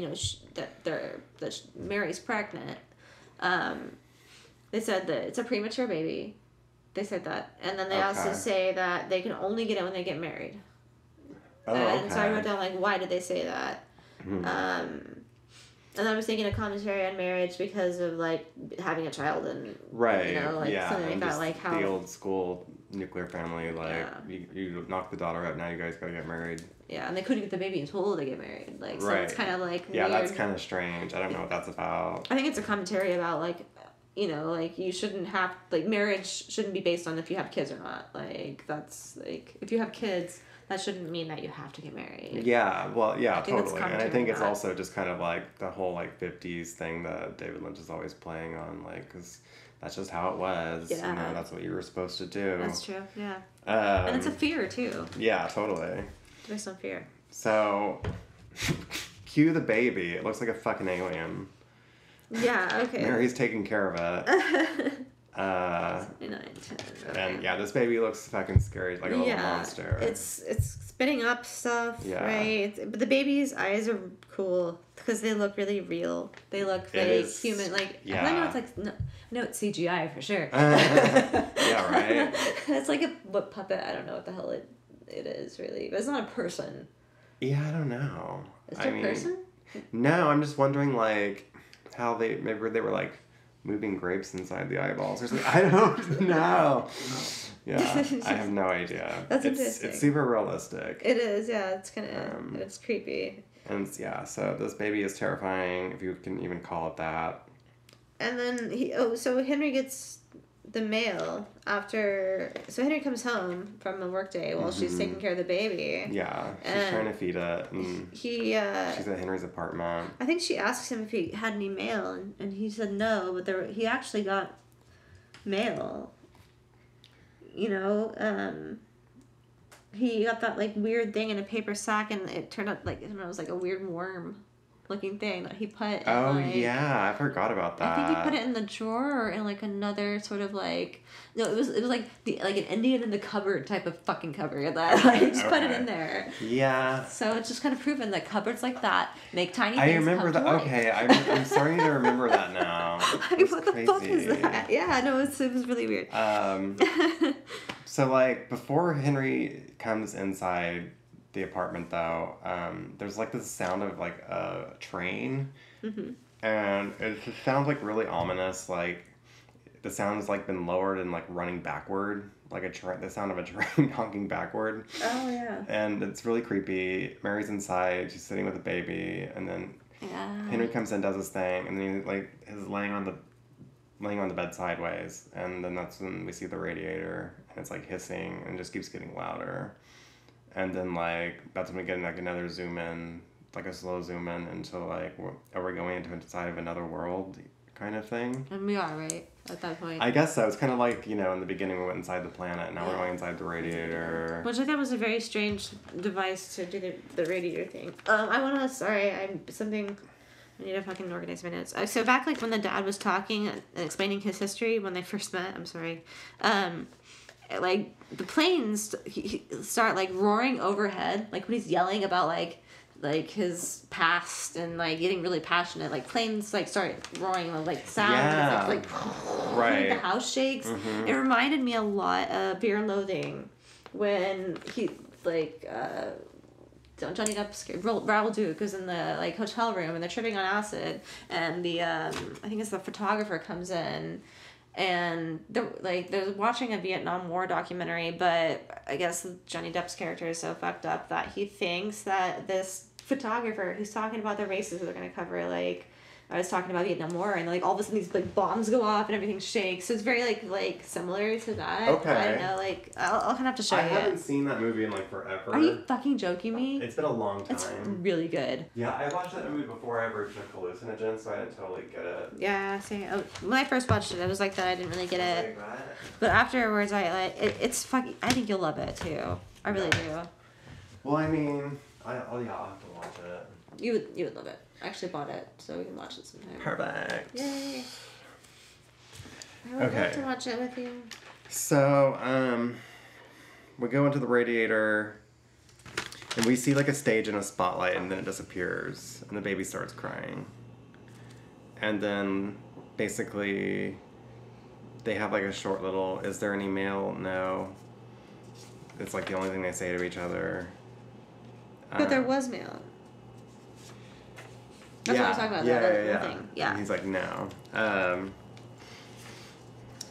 that Mary's pregnant, they said that it's a premature baby. They said that, and then they also say that they can only get it when they get married. Oh, and so I wrote down like, why did they say that? Mm-hmm. And I was thinking a commentary on marriage because of like having a child and right, something like that, like how the old school nuclear family, like you knock the daughter up, now you guys gotta get married. Yeah, and they couldn't get the baby until they get married. Like, so it's kind of like weird. That's kind of strange. I don't know what that's about. I think it's a commentary about like, like you shouldn't have like marriage shouldn't be based on if you have kids or not. Like that's like if you have kids. That shouldn't mean that you have to get married. Yeah, well, yeah, totally. And I think it's that. also just kind of like the whole like 50s thing that David Lynch is always playing on, like, because that's just how it was. Yeah. That's what you were supposed to do. That's true, yeah. And it's a fear, too. Yeah, totally. There's some fear. So, cue the baby. It looks like a fucking alien. Yeah, okay. Mary's taking care of it. And yeah, this baby looks fucking scary, like a little monster. It's spitting up stuff, right? But the baby's eyes are cool because they look really real. They look very human. Like I know it's like no, it's CGI for sure. Yeah, right. It's like a puppet. I don't know what the hell it is really, but it's not a person. Yeah, I don't know. Is it a person? No, I'm just wondering like how maybe they were like moving grapes inside the eyeballs or something. I don't know. Yeah, I have no idea. That's interesting. It's super realistic. It is, yeah. It's kind of, it's creepy. And yeah, so this baby is terrifying, if you can even call it that. And then so Henry gets the mail after. So Henry comes home from a workday while she's taking care of the baby. Yeah, she's trying to feed it. And she's at Henry's apartment. I think she asks him if he had any mail, and he said no, but he actually got mail. He got that like weird thing in a paper sack, and it turned out like it was like a weird worm looking thing that he put. Yeah, I forgot about that. I think he put it in the drawer or in like another sort of like it was like an Indian in the cupboard type of fucking cupboard that like just put it in there. Yeah. So it's just kind of proven that cupboards like that make tiny I things remember come that. to life. Okay, I'm starting to remember that now. What the fuck is that? Yeah, no, it was really weird. So like before Henry comes inside the apartment though, there's like this sound of like a train, and it sounds like really ominous. Like the sound's like been lowered and like running backward, like the sound of a train honking backward. Oh yeah. And it's really creepy. Mary's inside. She's sitting with a baby, and then Henry comes in, does his thing, and then he like is laying on the bed sideways, and then that's when we see the radiator, and it's like hissing and just keeps getting louder. And then, like, that's when we get, like, another zoom in, like a slow zoom in into, like, are we going inside of another world kind of thing? And we are, right? At that point. I guess so. It's kind of like, in the beginning we went inside the planet, and now we're going inside the radiator. Which I thought was a very strange device to do the radiator thing. I need to fucking organize my notes. So back, like, when the dad was talking and explaining his history when they first met, like the planes start like roaring overhead, like when he's yelling about like his past and like getting really passionate, like planes like start roaring like sound, like right, the house shakes. It reminded me a lot of Fear and Loathing when he like Johnny Depp's Raoul Duke is in the like hotel room and they're tripping on acid, and the I think it's the photographer comes in, and they're watching a Vietnam War documentary, but I guess Johnny Depp's character is so fucked up that he thinks that this photographer who's talking about the races that they're gonna cover, like I was talking about Vietnam War, and like all of a sudden these like bombs go off and everything shakes. So it's very like similar to that. Okay. I don't know. Like I'll kind of have to show you. I haven't seen that movie in like forever. Are you fucking joking me? It's been a long time. It's really good. Yeah, I watched that movie before I ever took hallucinogens, so I didn't totally get it. Yeah, see, when I first watched it, I was like that. I didn't really get it. Like that. But afterwards, it's fucking. I think you'll love it too. I really do. Well, I mean, I'll have to watch it. You would love it. I actually bought it, so we can watch it sometime. Perfect. Yay! I would love to watch it with you. So, we go into the radiator, and we see like a stage and a spotlight, and then it disappears, and the baby starts crying. And then, basically, they have like a short little, is there any mail? No. It's like the only thing they say to each other. But there was mail. That's what we're talking about. Yeah. Thing. Yeah. And he's like, no. And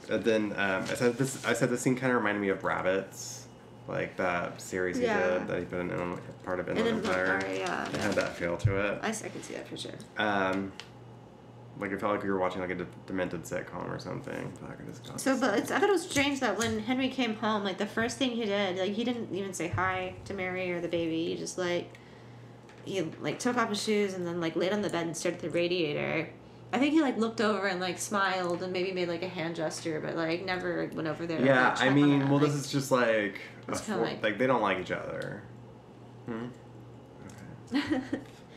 then I said this scene kind of reminded me of Rabbits, like that series he did that he put in part of Inland Empire. It had that feel to it. I can see that for sure. Like it felt like we were watching like a demented sitcom or something. I thought it was strange that when Henry came home, like the first thing he did, like he didn't even say hi to Mary or the baby. He just he took off his shoes and then like laid on the bed and stared at the radiator. I think he like looked over and like smiled and maybe made like a hand gesture, but like never went over there. Yeah, like, I mean, well, this is just like like they don't like each other. Okay.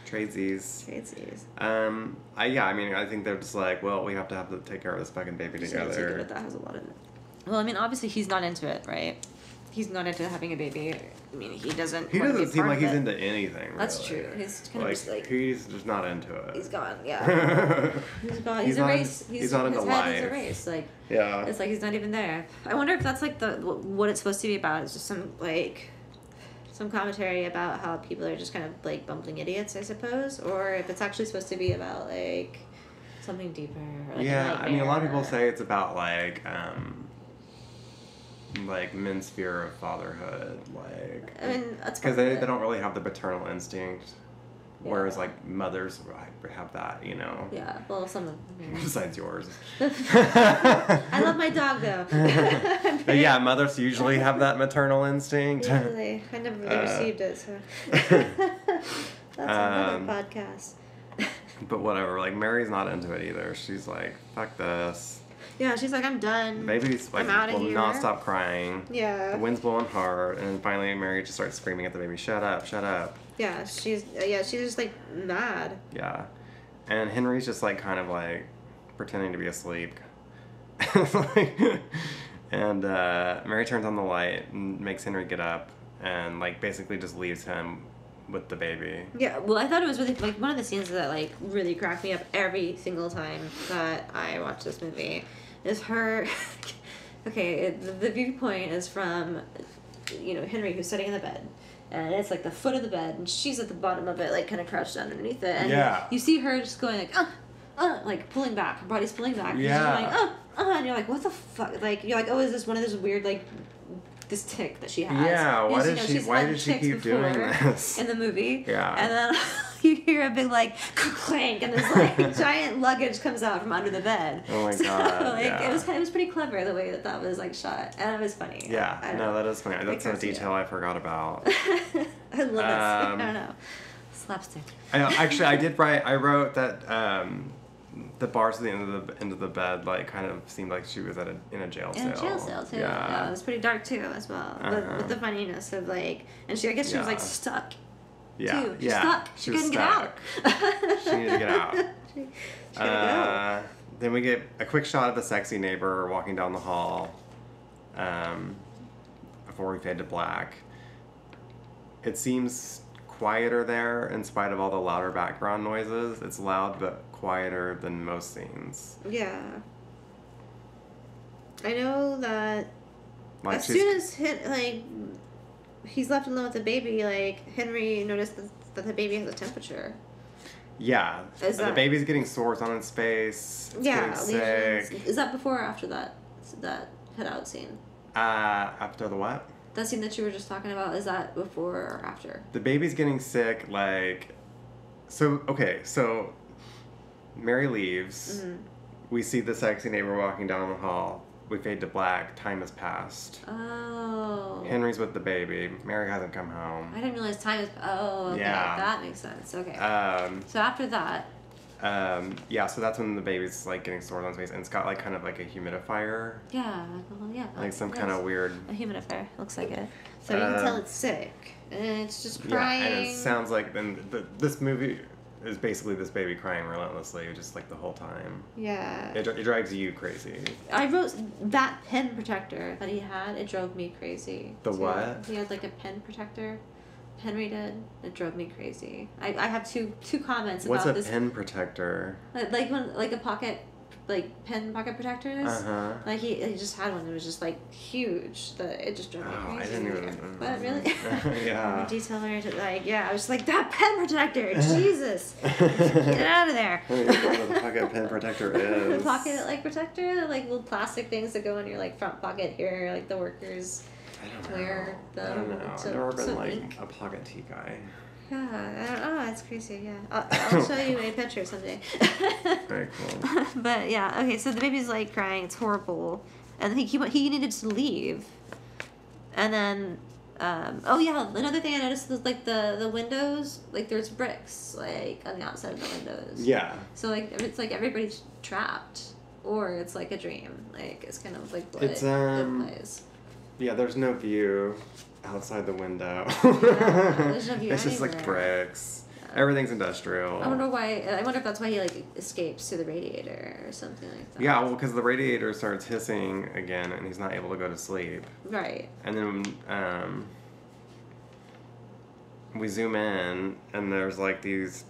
Tradesies. I mean, I think they're just like, well, we have to take care of this fucking baby together. But that has a lot in it. Well, I mean, obviously he's not into it, right? He's not into having a baby. I mean, he doesn't seem like he's into anything. Really. That's true. He's kind of just like he's just not into it. He's gone. Yeah. He's gone. He's not into life. He's a race. Like yeah. It's like he's not even there. I wonder if that's like what it's supposed to be about. It's just some commentary about how people are just kind of like bumbling idiots, I suppose, or if it's actually supposed to be about like something deeper. Or, like, I mean, a lot of people say it's about like men's fear of fatherhood, like I mean that's because they don't really have the paternal instinct, whereas like mothers have that, you know. Yeah, well, some of them. Besides yours. I love my dog though. But yeah, mothers usually have that maternal instinct. Usually, I never really received it, so that's another podcast. But whatever, like Mary's not into it either. She's like, fuck this. Yeah, she's like, I'm done. Baby's like, will not stop crying. Yeah. The wind's blowing hard, and then finally Mary just starts screaming at the baby, shut up, shut up. Yeah, she's just like mad. Yeah. And Henry's just like kind of like pretending to be asleep. And Mary turns on the light and makes Henry get up and like basically just leaves him with the baby. Yeah, well, I thought it was really like one of the scenes that like really cracked me up every single time that I watch this movie is her. Okay, the viewpoint is from, Henry, who's sitting in the bed, and it's like the foot of the bed, and she's at the bottom of it, like kind of crouched down underneath it, and you see her just going like like pulling back, her body's pulling back, yeah, and she's going and you're like, what the fuck, like you're like, oh, is this one of those weird like this tick that she has? Yeah, why did she keep doing this in the movie? Yeah, and then you hear a big like clank, and this like giant luggage comes out from under the bed. Oh my god! It was pretty clever the way that was like shot, and it was funny. Yeah, that is funny. That's a detail I forgot about. I love it. I don't know, slapstick. I wrote that the bars at the end of the bed like kind of seemed like she was in a jail cell. In a jail cell too. Yeah, it was pretty dark too as well. With the funniness of like, and I guess she was like stuck. Yeah, too. She's stuck. She couldn't get out. She needed to get out. She go. Then we get a quick shot of the sexy neighbor walking down the hall. Before we fade to black. It seems quieter there in spite of all the louder background noises. It's loud but quieter than most scenes. Yeah. I know that like as soon as he's left alone with the baby, like, Henry noticed that the baby has a temperature. Yeah. The baby's getting sores on its face. It's getting sick. Is that before or after that cutout scene? After the what? That scene that you were just talking about, is that before or after? The baby's getting sick, like... So Mary leaves. Mm-hmm. We see the sexy neighbor walking down the hall. We fade to black. Time has passed. Oh. Henry's with the baby. Mary hasn't come home. I didn't realize time is... Oh, okay. Yeah. That makes sense. Okay. So after that... Yeah, so that's when the baby's, like, getting sores on its face. And it's got, like, kind of like a humidifier. Yeah. Yeah. Like some kind of weird... A humidifier. Looks like it. So you can tell it's sick. And it's just crying. Yeah, and it sounds like... And this movie... is basically this baby crying relentlessly, just like the whole time. Yeah. It drives you crazy. I wrote that pen protector that he had. It drove me crazy. The what? He had like a pen protector. Henry did. It drove me crazy. I have two comments What's about this. What's a pen protector? Like when a pocket. Like pen pocket protectors. Uh-huh. Like he just had one that was just like huge. That it just drove me crazy. I didn't even. But really? Yeah. Detail oriented. Like I was just like that pen protector. Jesus, get out of there. I don't even know what a pocket pen protector is. The pocket like protector, the, like little plastic things that go in your like front pocket here, like the workers wear them. I don't know. I've never been like a pocket tee guy. Yeah, I don't know. It's crazy. Yeah, I'll show you a picture someday. Very cool. But yeah, okay. So the baby's like crying. It's horrible, and he needed to leave, and then oh yeah, another thing I noticed was like the windows, like there's bricks like on the outside of the windows. Yeah. So like it's like everybody's trapped, or it's like a dream. Like it's kind of like what it's it plays. Yeah, there's no view outside the window. Yeah, there's no view it's just anywhere. like bricks. Yeah. Everything's industrial. I wonder why. I wonder if that's why he like escapes to the radiator or something like that. Yeah, well, because the radiator starts hissing again, and he's not able to go to sleep. Right. And then we zoom in, and there's like these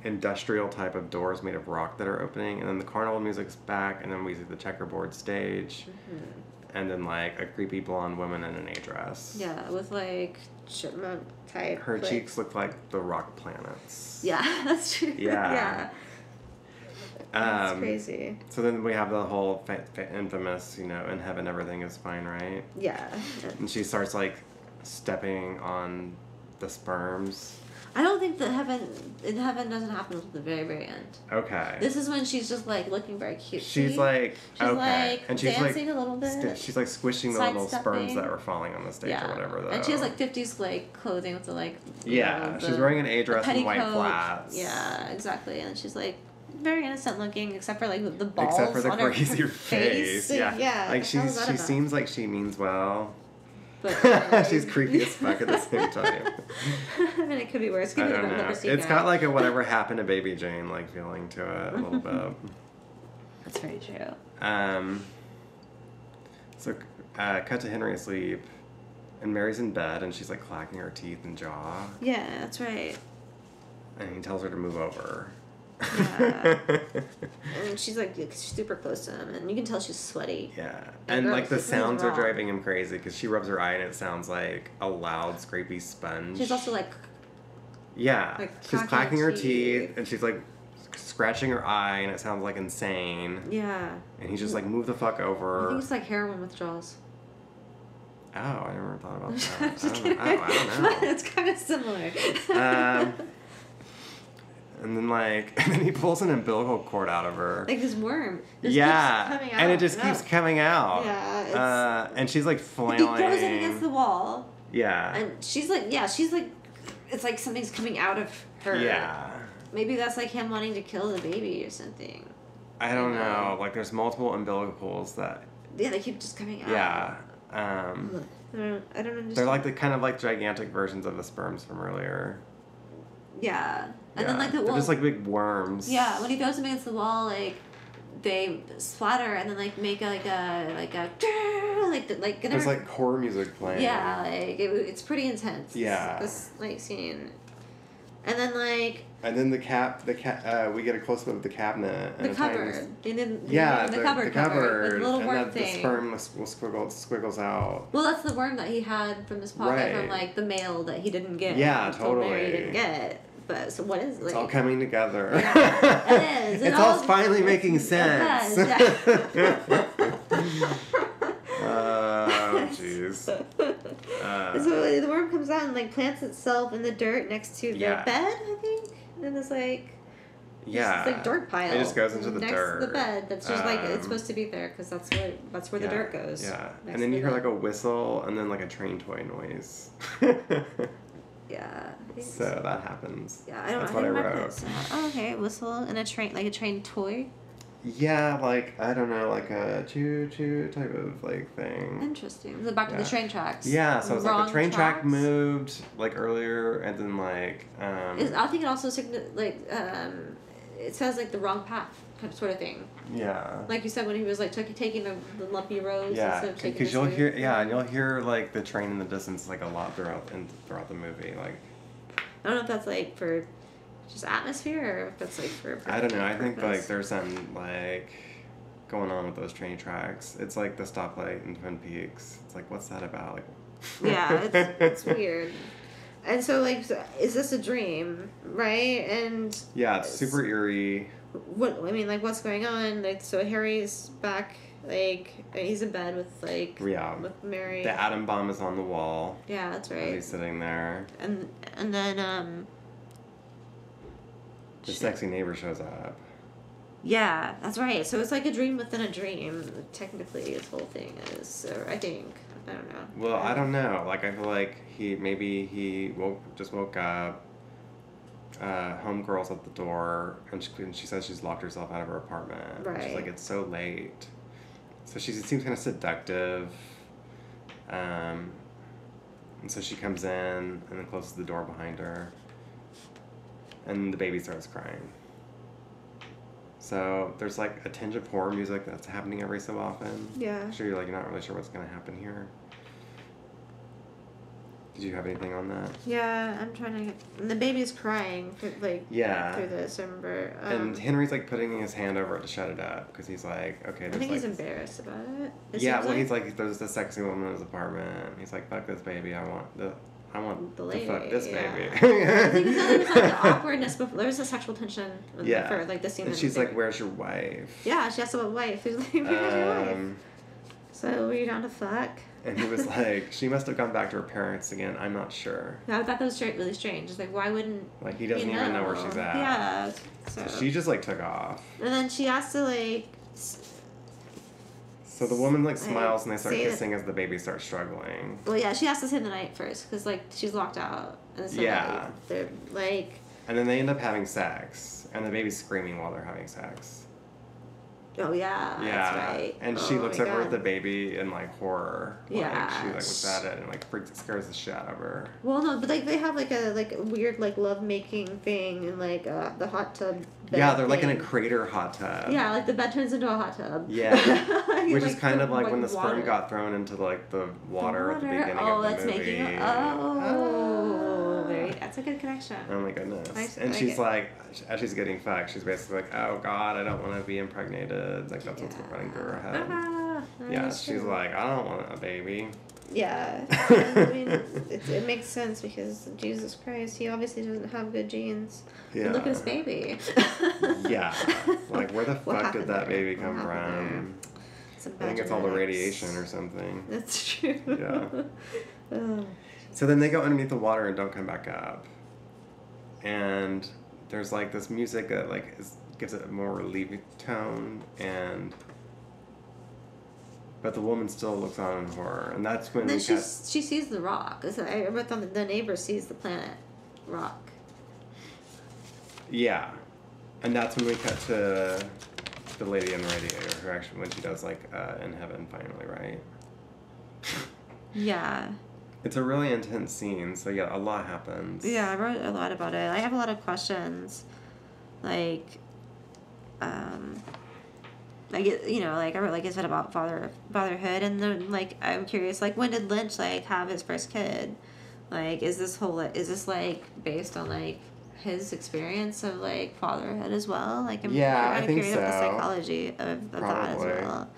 industrial type of doors made of rock that are opening, and then the carnival music's back, and then we see the checkerboard stage. Mm-hmm. And then, like, a creepy blonde woman in an A dress. Yeah, with, like, chipmunk type. Her cheeks look like the rock planets. Yeah, that's true. Yeah. Yeah. That's crazy. So then we have the whole infamous, in heaven everything is fine, right? Yeah. And she starts, like, stepping on the sperms. I don't think that heaven doesn't happen until the very, very end. Okay. This is when she's just like looking very cute. She's like like and she's dancing like, a little bit. She's like squishing the little sperms that were falling on the stage or whatever. Though. And she has like 50s like clothing with the like. She's wearing an A dress and white flats. Yeah, exactly, and she's like very innocent looking, except for like the balls. Except for the on crazy her face. Yeah. Like she seems like she means well. But she's creepy as fuck at the same time. I mean, it could be worse. I don't know. It's got like a whatever happened to Baby Jane like feeling to it a little bit. That's very true. So cut to Henry asleep, and Mary's in bed, and she's like clacking her teeth and jaw. Yeah, that's right. And he tells her to move over. Yeah. And she's like super close to him, and you can tell she's sweaty. Yeah. And like the sounds are driving him crazy because she rubs her eye and it sounds like a loud scrapey sponge. She's also like she's clacking her teeth and she's like scratching her eye and it sounds like insane. Yeah. And he's just like, move the fuck over. I think it's like heroin withdrawals. Oh, I never thought about that. I don't know. It's kind of similar. And then he pulls an umbilical cord out of her. Like this worm. Keeps coming out. And it just keeps coming out. Yeah. And she's like flailing. He throws it against the wall. Yeah. And she's like, it's like something's coming out of her. Yeah. Maybe that's like him wanting to kill the baby or something. I don't know. Like there's multiple umbilicals that. Yeah, they keep just coming out. Yeah. I don't understand. They're like the kind of like gigantic versions of the sperms from earlier. Yeah. And then like they're just like big worms. Yeah, when he throws them against the wall, like they splatter and then like make there's like horror music playing. Yeah, like it's pretty intense. Yeah. This like scene, And then like. And then we get a close up of the cabinet. And the cupboard. The cupboard cover. With a little worm thing. The sperm squiggles out. Well, that's the worm that he had from his pocket from like the mail that he didn't get. Yeah, totally. Mary didn't get. But so what is it? It's all coming together. Yeah, it is. It's all finally making sense. Oh, jeez. So the worm comes out and like plants itself in the dirt next to the bed, I think. And it's like. Yeah. It's like dirt pile. It just goes into the next dirt. Next to the bed. That's just like it's supposed to be there because that's where the dirt goes. Yeah. And then you hear like a whistle and then like a train toy noise. Yeah. So that happens. Yeah, I don't know. That's what I wrote. Oh, okay. Whistle and a train, like a train toy. Yeah, like I don't know, like a choo-choo type of like thing. Interesting. So back to the train tracks. Yeah, so it's like the train track moved like earlier, and then like. I think it also it says like the wrong path kind of sort of thing. Yeah. Like you said when he was like taking the lumpy roads. Yeah, because you'll hear and you'll hear like the train in the distance like a lot throughout the movie. Like. I don't know if that's like for. Just atmosphere, or if that's like for. I don't know. I think like there's something like going on with those train tracks. It's like the stoplight in Twin Peaks. It's like, what's that about? Like. Yeah, it's weird. And so, like, is this a dream, right? And. Yeah, it's super eerie. What's going on? Like, so Harry's back. Like, he's in bed with like. Yeah. With Mary. The atom bomb is on the wall. Yeah, that's right. He's sitting there. And then The sexy neighbor shows up. Yeah, that's right. So it's like a dream within a dream. Technically, this whole thing is. I think. I don't know. Well, I don't know. Like, I feel like he woke up. Homegirl's at the door, and she says she's locked herself out of her apartment. Right. She's like, it's so late. So she seems kind of seductive. And so she comes in and then closes the door behind her. And the baby starts crying. So there's like a tinge of horror music that's happening every so often. Yeah. Sure, you're not really sure what's gonna happen here. Did you have anything on that? Yeah, I'm trying to. And the baby's crying through this. I remember. And Henry's like putting his hand over it to shut it up because he's like, okay. I think he's embarrassed about it. He's like, there's this sexy woman in his apartment. He's like, fuck this baby. I want the lady, to fuck this baby. I think there was like the awkwardness before. There was a sexual tension for like the scene. And she's like, "Where's your wife?" Yeah, she asked about wife. He's like, "Where's your wife?" So were you down to fuck? And he was like, "She must have gone back to her parents again. I'm not sure." Yeah, I thought that was really strange. It's like, why wouldn't he doesn't even know where she's at? Yeah. So she just like took off. And then she asked to like. So the woman like smiles and they start kissing as the baby starts struggling. Well, yeah, she has to stay the night first because like she's locked out. And so they're like. And then they end up having sex, and the baby's screaming while they're having sex. Oh yeah, that's right. And she looks over at the baby in like horror. Yeah. She like looks at it and like scares the shit out of her. Well, no, but like they have like a weird like love making thing in like the hot tub. Yeah, they're like in a crater hot tub. Yeah, like the bed turns into a hot tub. Yeah, which is kind of like when the sperm got thrown into like the water at the beginning of the movie. That's a good connection. Oh my goodness! Nice, and she's like, as she's getting fucked, she's basically like, "Oh God, I don't want to be impregnated." Like that's what's running through her head. Yeah, she's like, "I don't want a baby." Yeah, I mean, it makes sense because Jesus Christ, he obviously doesn't have good genes. Yeah. Look at his baby. Yeah, like where the fuck did that baby come from? I think it's all the radiation or something. That's true. Yeah. So then they go underneath the water and don't come back up. And there's like this music that like gives it a more relieving tone, but the woman still looks on in horror, and that's when she sees the rock. I wrote down the neighbor sees the planet rock. Yeah, and that's when we cut to the lady in the radiator, who actually when she does like in heaven finally, right? Yeah. It's a really intense scene, so yeah, a lot happens. Yeah, I wrote a lot about it. I have a lot of questions, like, I wrote like I said about fatherhood, and then like I'm curious, like when did Lynch like have his first kid? Like, is this like based on like his experience of like fatherhood as well. Like I'm I think curious so. about the psychology of that as well.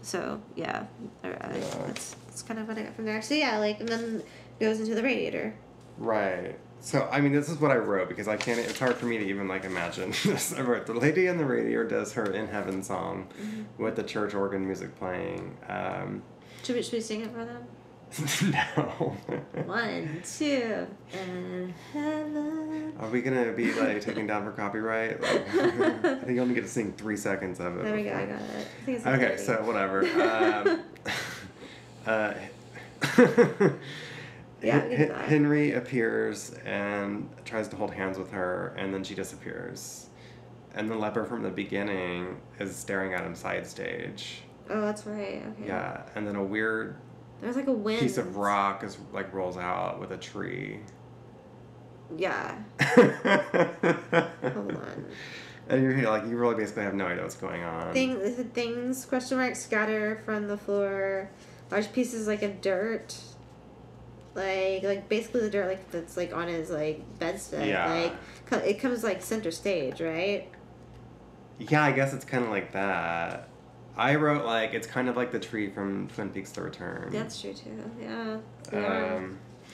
So yeah, that's kind of what I got from there. So yeah, like, and then goes into the radiator. Right. So, I mean, this is what I wrote because I can't, it's hard for me to even, like, imagine this. I wrote, the lady in the radiator does her In Heaven song with the church organ music playing. Should we sing it for them? No. 1, 2, in heaven. Are we going to be, like, taken down for copyright? Like, I think you only get to sing 3 seconds of it. There we go, I got it. I think it's okay, so whatever. Henry appears and tries to hold hands with her, and then she disappears. And the leper from the beginning is staring at him side stage. Oh, that's right. Okay. Yeah, and then a weird there's like a wind piece of rock is like rolls out with a tree. Yeah. Hold on. And you're like, you really basically have no idea what's going on. Things scatter from the floor. Large pieces like of dirt. Like basically the dirt like that's like on his like bedstead. Yeah. Like it comes like center stage, right? Yeah, I guess it's kind of like that. I wrote like it's kind of like the tree from Twin Peaks: The Return. That's true too. Yeah.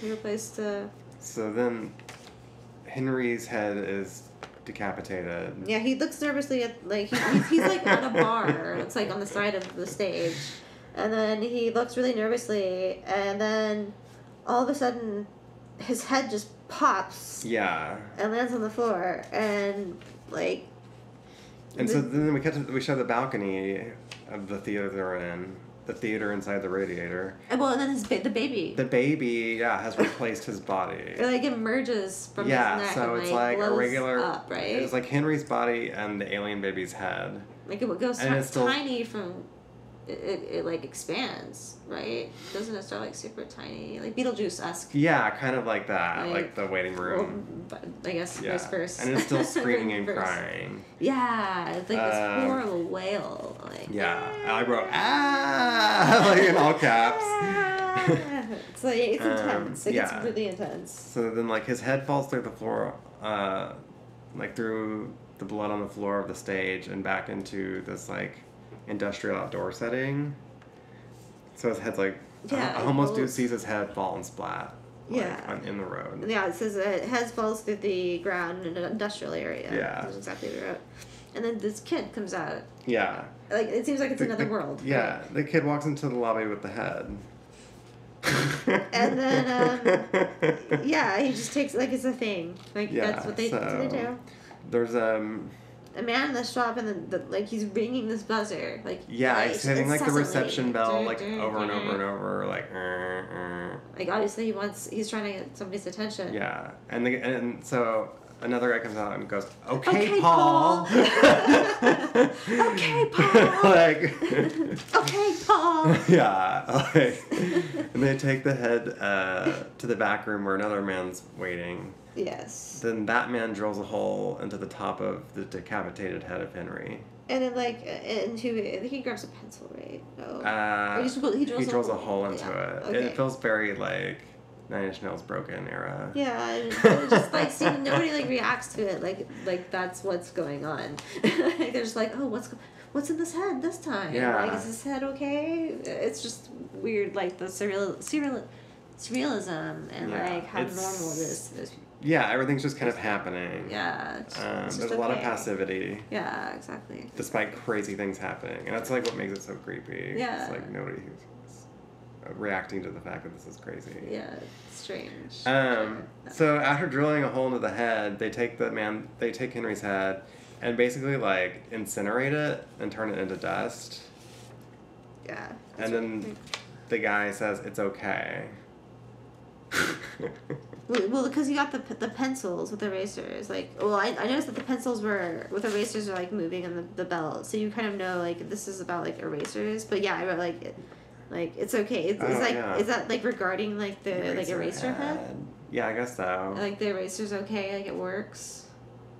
He replaced the. So then, Henry's head is decapitated. Yeah, he looks nervously at like he's like at a bar. It's like on the side of the stage, and then he looks really nervously, and then all of a sudden, his head just pops. Yeah. And lands on the floor, and like. And so then we show the balcony of the theater they're in, the theater inside the radiator. And well, and then the baby. The baby, has replaced his body. It like emerges from his neck. So and, it's like a regular. Up, right? It's like Henry's body and the alien baby's head. Like it goes and it's still, tiny from. It like expands, right? Doesn't it start like super tiny, like Beetlejuice-esque? Yeah, kind of like that, like the waiting room. Well, I guess vice versa. And it's still screaming and crying. Yeah, it's like this horrible wail. Like, I wrote like in all caps. It's like it's intense. It gets really intense. So then, like his head falls through the floor, like through the blood on the floor of the stage and back into this like. Industrial outdoor setting. So his head's like I almost sees his head fall and splat. Like, in the road. Yeah, it says it head falls through the ground in an industrial area. Yeah. That's exactly what it wrote. And then this kid comes out. Yeah. Like it seems like it's another world. Yeah. Right? The kid walks into the lobby with the head. And then he just takes like it's a thing. Like that's what they do. There's a man in the shop and like he's ringing this buzzer like he's hitting like the reception bell like over and over and over like like obviously he's trying to get somebody's attention. Yeah, and so another guy comes out and goes, okay Paul. Okay Paul. Like okay Paul. Yeah, like, and they take the head to the back room where another man's waiting. Yes. Then that man drills a hole into the top of the decapitated head of Henry. And then, like, I think he grabs a pencil, right? No. He drills a hole into it. Okay. It feels very, like, Nine Inch Nails Broken era. Yeah, and it just, like, seeing nobody, like, reacts to it. Like that's what's going on. Like, they're just like, oh, what's in this head this time? Yeah. Like, is this head okay? It's just weird, like, the surrealism and, like, how normal it is. Yeah, everything's just kind of happening. Yeah. There's a lot of passivity. Yeah, exactly. Despite crazy things happening. And that's like what makes it so creepy. Yeah. It's like nobody who's reacting to the fact that this is crazy. Yeah, it's strange. So after drilling a hole into the head, they take Henry's head and basically like incinerate it and turn it into dust. Yeah. And then the guy says it's okay. Well, because you got the pencils with erasers. Like, well, I noticed that the pencils with erasers are like moving in the belt, so you kind of know like this is about like erasers. But yeah, I wrote like it's okay. Is that like regarding like the Eraserhead? Yeah, I guess so. Like the eraser's okay, like it works.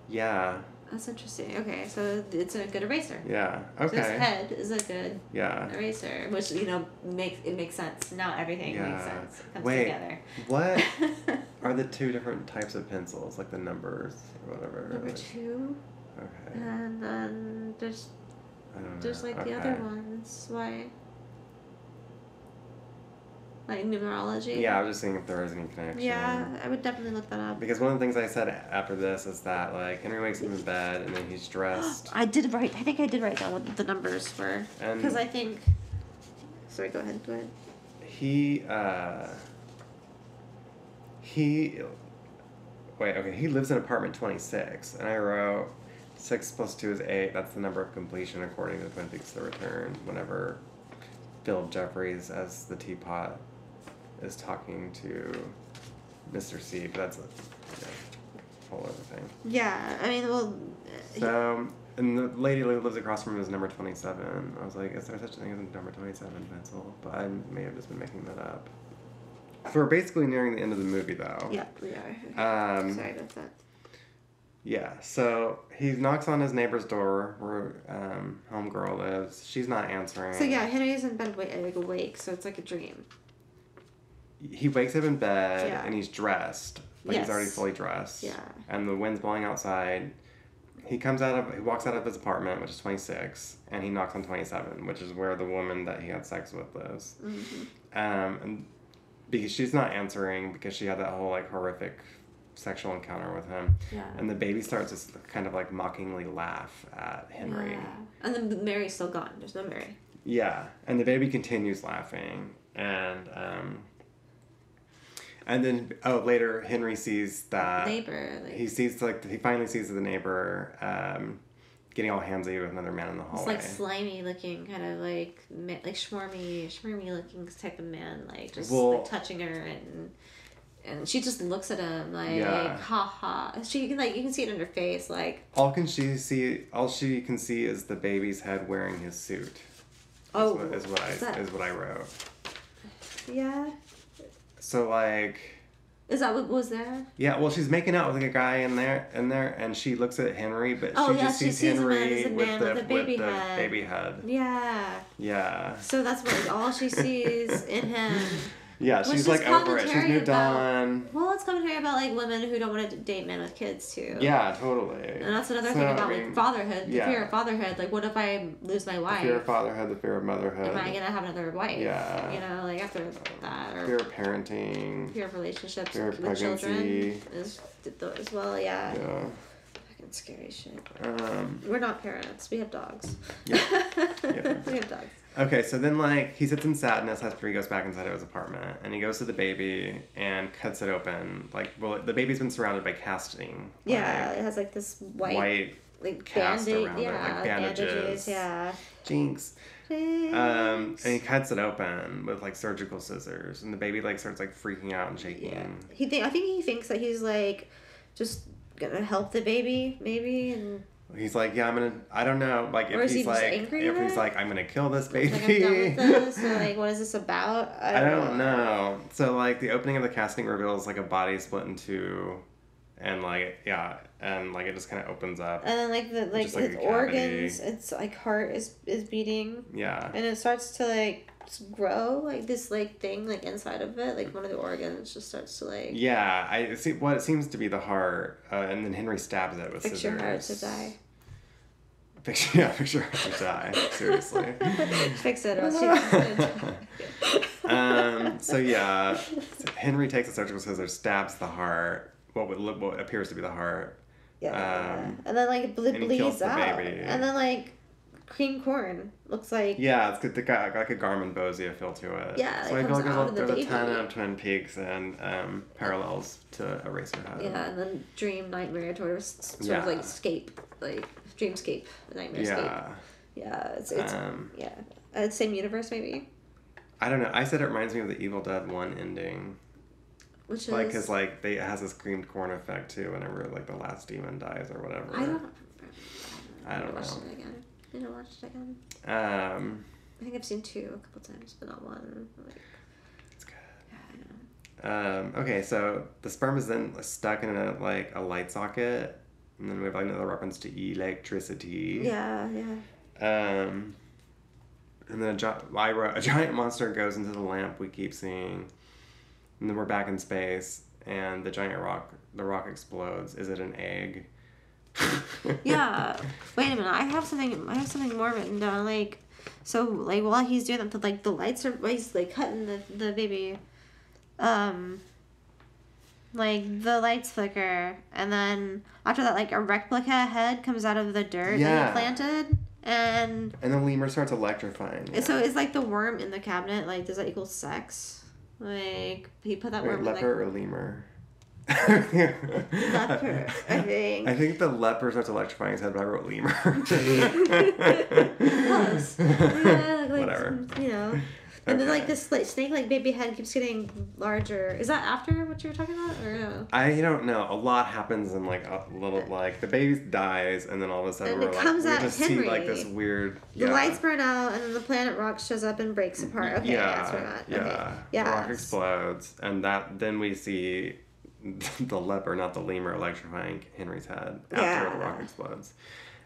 Yeah. That's interesting. Okay, so it's a good eraser. Yeah. Okay. This head is a good eraser, which makes sense. Now everything makes sense. It comes together. What are the two different types of pencils, like the numbers or whatever? Number like, 2. Okay. And then there's like the other ones. Why? Like numerology? Yeah, I was just seeing if there was any connection. Yeah, I would definitely look that up. Because one of the things I said after this is that, like, Henry wakes up in bed and then he's dressed. I think I did write down what the numbers were. Because I think... Sorry, go ahead. He lives in apartment 26. And I wrote 6 plus 2 is 8. That's the number of completion according to Twin Peaks: The Return. Whenever Bill Jeffries as the teapot is talking to Mr. C, but that's a whole other thing. Yeah, I mean, well... So, and the lady who lives across from him is number 27. I was like, is there such a thing as a number 27 pencil? But I may have just been making that up. So we're basically nearing the end of the movie, though. Yeah, we are. Sorry about that. Yeah, so he knocks on his neighbor's door where homegirl lives. She's not answering. So yeah, Henry's in bed awake, so it's like a dream. He wakes up in bed and he's dressed. Like Yes. he's already fully dressed. Yeah. And the wind's blowing outside. He walks out of his apartment, which is 26, and he knocks on 27, which is where the woman that he had sex with lives. Mm-hmm. And because she's not answering because she had that whole like horrific sexual encounter with him. Yeah. And the baby starts to kind of like mockingly laugh at Henry. Yeah. And then Mary's still gone. There's no Mary. Yeah. And the baby continues laughing. And then later Henry sees that neighbor. he finally sees the neighbor getting all handsy with another man in the hallway. It's like slimy looking, kind of like schmarmy looking type of man, like just like touching her and she just looks at him like ha ha. She can you can see it in her face like. All she can see is the baby's head wearing his suit. Is what I wrote. Yeah. So like. Is that what was there? Yeah, well, she's making out with like a guy in there, and she looks at Henry, but she just sees Henry with the baby head. Yeah. Yeah. So that's what all she sees in him. Yeah, she's like over it. She's moved on. Well, it's commentary about like women who don't want to date men with kids too. Yeah, totally. And that's another thing about like fatherhood, the fear of fatherhood. Like, what if I lose my wife? The fear of fatherhood, the fear of motherhood. Am I gonna have another wife? Yeah. You know, like after that, or fear of parenting. Fear of relationships fear of with children as well. Yeah. Yeah. Fucking scary shit. We're not parents. We have dogs. Yeah. We have dogs. Okay, so then, like, he sits in sadness after he goes back inside of his apartment, and he goes to the baby and cuts it open. Like, well, the baby's been surrounded by casting. Yeah, it has, like, this white like, cast around it, like bandages. Yeah. Jinx. And he cuts it open with, like, surgical scissors, and the baby, like, starts, like, freaking out and shaking. Yeah. I think he thinks that he's, like, just gonna help the baby, maybe, and... He's like, I don't know, like, if he's like, I'm gonna kill this baby. Like, I'm done with this, or like, what is this about? I don't know. So, like, the opening of the casting reveals, like, a body split in two, and, like, and, like, it just kind of opens up. And then, like, its organs, its, like, heart is beating. Yeah. And it starts to, like, grow, like, this, like, thing, like, inside of it, like, one of the organs just starts to, like... Yeah, I see what it seems to be the heart, and then Henry stabs it with scissors. Fix your heart to die. Fix your heart to die, seriously. Fix it, or else you're gonna die. So, yeah, Henry takes the surgical scissors, stabs the heart, what appears to be the heart. Yeah. And then, like, it bleeds out. Baby. And then, like... cream corn looks like it's got like a Garmin Bozia feel to it. Yeah, so I feel like there's a ton of Twin Peaks and parallels to Eraserhead. Yeah, and then dream nightmare sort of like escape, like dreamscape, nightmare escape. Yeah, it's same universe maybe. I don't know. I said it reminds me of the Evil Dead 1 ending. Which is like because like it has this creamed corn effect too whenever like the last demon dies or whatever. I don't know. I need to watch it again. I think I've seen 2 a couple times, but not 1. It's good. Yeah, I know. Okay, so the sperm is then stuck in a light socket, and then we have like another reference to electricity. Yeah. And then a giant monster goes into the lamp we keep seeing, and then we're back in space, and the rock explodes. Is it an egg? Yeah. Wait a minute. I have something more written down. Like, so like while he's doing that, like the lights are, he's like cutting the baby. Like the lights flicker, and then after that, like a replica head comes out of the dirt that he planted, and the lemur starts electrifying. Yeah. So is like the worm in the cabinet, like, does that equal sex? Like he put that worm leper or lemur? Leper, I think. I think the leper starts electrifying his head, but I wrote lemur. Close. Yeah, like, whatever. You know. And then, like, this snake, like, baby head keeps getting larger. Is that after what you were talking about, or no? I don't know. A lot happens in, like, a little, like, the baby dies, and then all of a sudden we just see, like, this weird... The lights burn out, and then the planet rock shows up and breaks apart. Okay, that's where I'm at. Yeah. Okay. Yeah. The rock explodes, and then we see the leper, not the lemur, electrifying Henry's head after the rock explodes.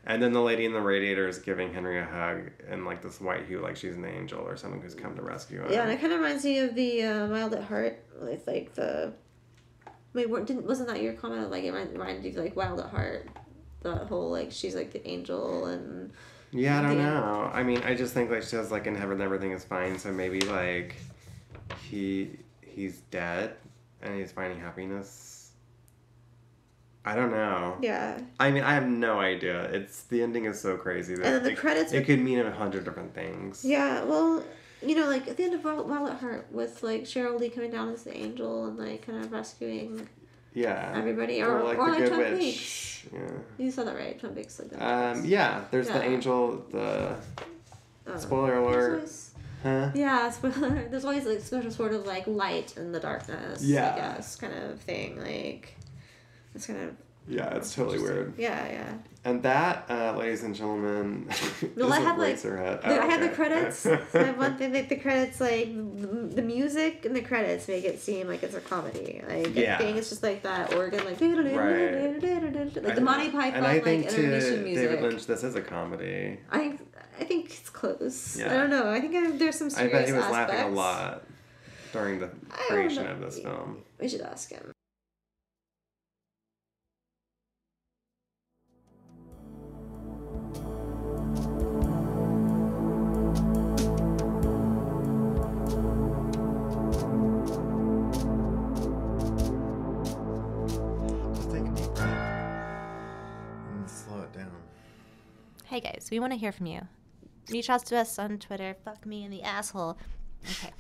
And then the lady in the radiator is giving Henry a hug in, like, this white hue, like she's an angel or someone who's come to rescue him. Yeah, and it kind of reminds me of the Wild at Heart with, like, the... Wait, wasn't that your comment? Like, it reminded you of, like, Wild at Heart. The whole, like, she's, like, the angel and... Yeah, I don't know. I mean, I just think, like, she says, like, in heaven everything is fine, so maybe, like, he's dead and he's finding happiness. I don't know. Yeah. I mean, I have no idea. The ending is so crazy that and then the credits. It could mean 100 different things. Yeah. Well, you know, like at the end of Wild at Heart, with like Cheryl Lee coming down as the angel and like kind of rescuing. Yeah. Everybody, or like the Good Twin Witch. Peaks. Yeah. You saw that right? Twin Peaks, like that. Yeah. There's the angel. Spoiler alert. Huh? Yeah, spoiler. There's always like special sort of like light in the darkness. Yeah. I guess kind of thing like. It's kind of... Yeah, it's totally weird. Yeah. And that, ladies and gentlemen, well, I have Eraserhead. I have the credits. I have one thing, like the credits, like the music and the credits make it seem like it's a comedy. Like I think it's just like that organ, like like the Monty Python, and I think like intermission music. David Lynch, this is a comedy. I think it's close. Yeah. I don't know. I think there's some serious I bet he was aspects. laughing a lot during the creation of this film. We should ask him. Hey guys, we want to hear from you. Reach out to us on Twitter. Fuck me in the asshole. Okay.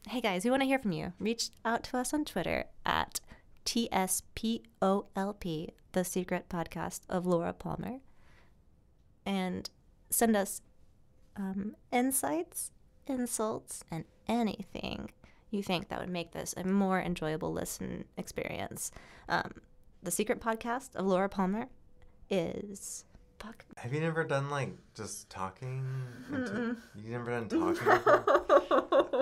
Hey guys, we want to hear from you. Reach out to us on Twitter at TSPOLP, the secret podcast of Laura Palmer. And send us insights, insults, and anything you think that would make this a more enjoyable listen experience. The secret podcast of Laura Palmer is... Fuck. Have you never done, like, just talking? You never done talking?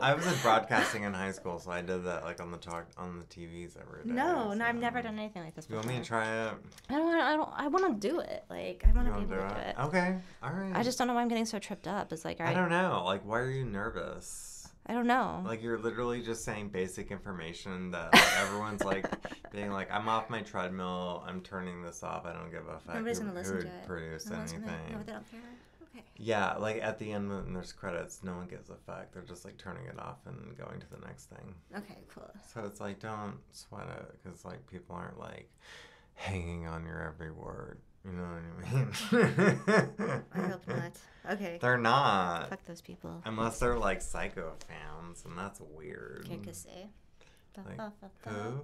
I was in broadcasting in high school, so I did that, like, on the TVs every day. No, I've never done anything like this before. You want me to try it? I want to do it. Like, I want to be able to do it. Okay, all right. I just don't know why I'm getting so tripped up. It's like, all right. I don't know. Like, why are you nervous? I don't know. Like, you're literally just saying basic information that like, everyone's, like, being like, I'm off my treadmill, I'm turning this off, I don't give a fuck. Nobody's going to listen to it. Produce anything. No, they don't care. Okay. Yeah, like, at the end when there's credits, no one gives a fuck. They're just, like, turning it off and going to the next thing. Okay, cool. So it's like, don't sweat it, because, like, people aren't, like, hanging on your every word. You know what I mean? I hope not. Okay. They're not. Fuck those people. Unless they're like psycho fans, and that's weird. Que say? Like, who?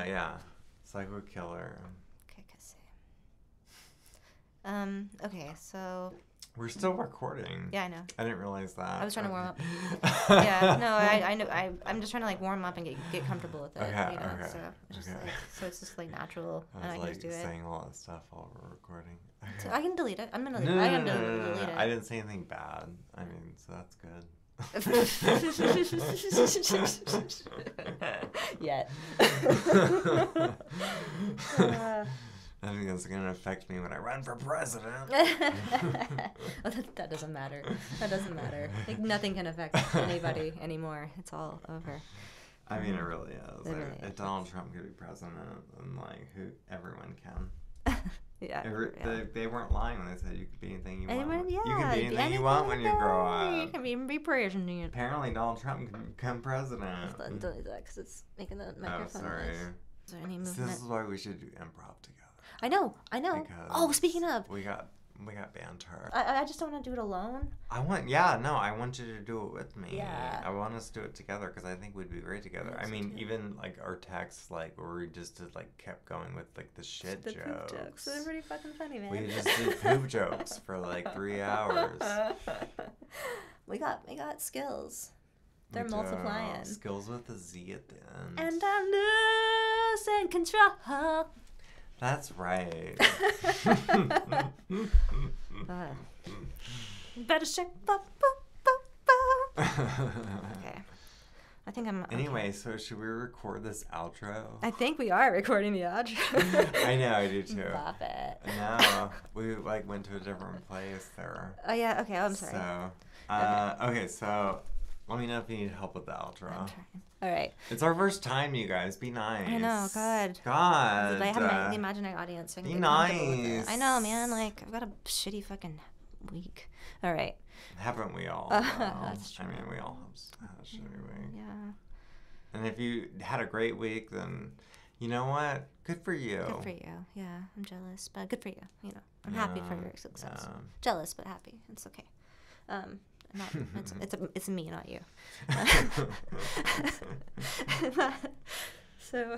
Yeah. Psycho killer. Que say? Okay, so... We're still recording. Yeah, I know. I didn't realize that. I was trying to warm up. Yeah, no, I know. I'm just trying to like warm up and get comfortable with it. Okay, you know? okay. So it's just like natural, and I can just do it. saying a lot of stuff while we're recording. Okay. So I can delete it. I'm gonna delete No, it. I no, am no, gonna no, no, delete no. it. I didn't say anything bad. I mean, so that's good. Yet. Anyway, think it's going to affect me when I run for president. That doesn't matter. That doesn't matter. Like, nothing can affect anybody anymore. It's all over. I mean, it really is. It really If is. Donald Trump could be president, then, like, everyone can. Yeah. They weren't lying when they said you could be anything you want. Anyone, You can yeah, be anything you want when you grow You up. can even be president. Apparently, Donald Trump can become president. Don't do that because it's making the microphone sorry. noise. Is there any So movement? this is why we should do improv together. I know. Because Oh, speaking of, we got banter. I just don't want to do it alone. I want you to do it with me. Yeah. I want us to do it together because I think we'd be great together. I mean, even like our texts, like where we just like kept going with like the shit The poop jokes. They're pretty fucking funny, man. We just did poop jokes for like 3 hours. We got skills. They're We do. multiplying. Skills with a Z at the end. And I'm losing control. That's right. Better shake. Okay. I think I'm. Okay. Anyway, so should we record this outro? I think we are recording the outro. I know, I do too. Stop it. No, we like went to a different place there. Oh yeah. Okay. I'm sorry. So, okay, so let me know if you need help with the outro. I'm trying. All right. It's our first time, you guys. Be nice. I know. God. God. I have the imaginary audience. So I can Be get comfortable with nice. it. I know, man. Like I've got a shitty fucking week. All right. Haven't we all? That's true. I mean, we all have a shitty week. Yeah. And if you had a great week, then you know what? Good for you. Good for you. Yeah. I'm jealous, but good for you. You know, I'm happy for your success. Yeah. Jealous, but happy. It's okay. Not, it's me, not you. So,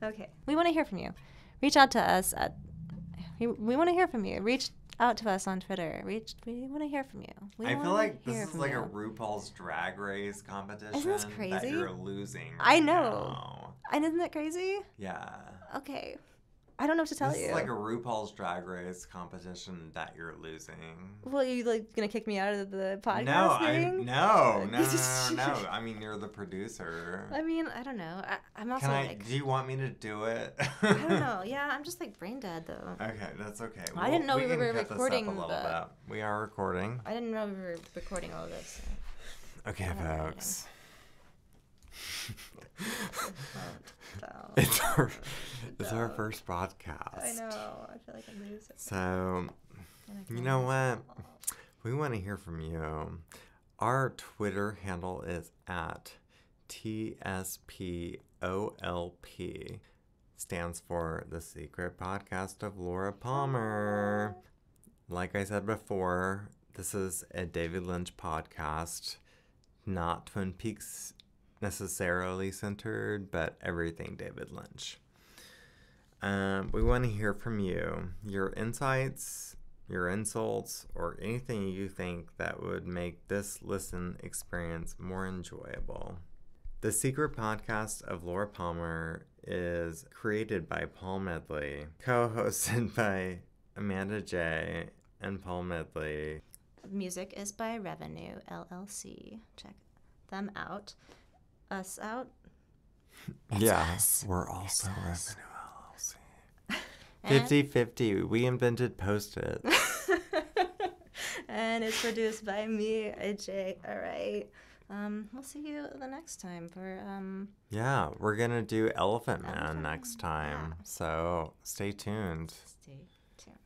okay. We want to hear from you. Reach out to us at. We want to hear from you. Reach out to us on Twitter. We want to hear from you. I feel like this is like a RuPaul's Drag Race competition. Isn't this crazy? That you're losing. I right know. now. And isn't that crazy? Yeah. Okay. I don't know what to tell This you. is like a RuPaul's Drag Race competition that you're losing. Well, you like gonna kick me out of the podcast No, thing? no. I mean, you're the producer. I mean, I don't know. I'm also like. Do you want me to do it? I don't know. Yeah, I'm just like brain dead though. Okay, that's okay. I didn't know we can were cut this up recording a little bit. We are recording. I didn't know we were recording all of this. Okay, folks. It's our first podcast. I know. I feel like I'm losing. So, you know what? We want to hear from you. Our Twitter handle is at TSPOLP. Stands for The Secret Podcast of Laura Palmer. Like I said before, this is a David Lynch podcast, not Twin Peaks necessarily centered, but everything David Lynch. We want to hear from you, your insights, your insults, or anything you think that would make this listen experience more enjoyable. The Secret Podcast of Laura Palmer is created by Paul Medley, co-hosted by Amanda J. and Paul Medley. Music is by Revenue LLC. Check them out. Us out. It's we're also Revenue LLC. 50-50. We invented Post-its. And it's produced by me, AJ. All right. We'll see you the next time for Yeah, we're gonna do Elephant Man next time. Yeah. So stay tuned. Stay tuned.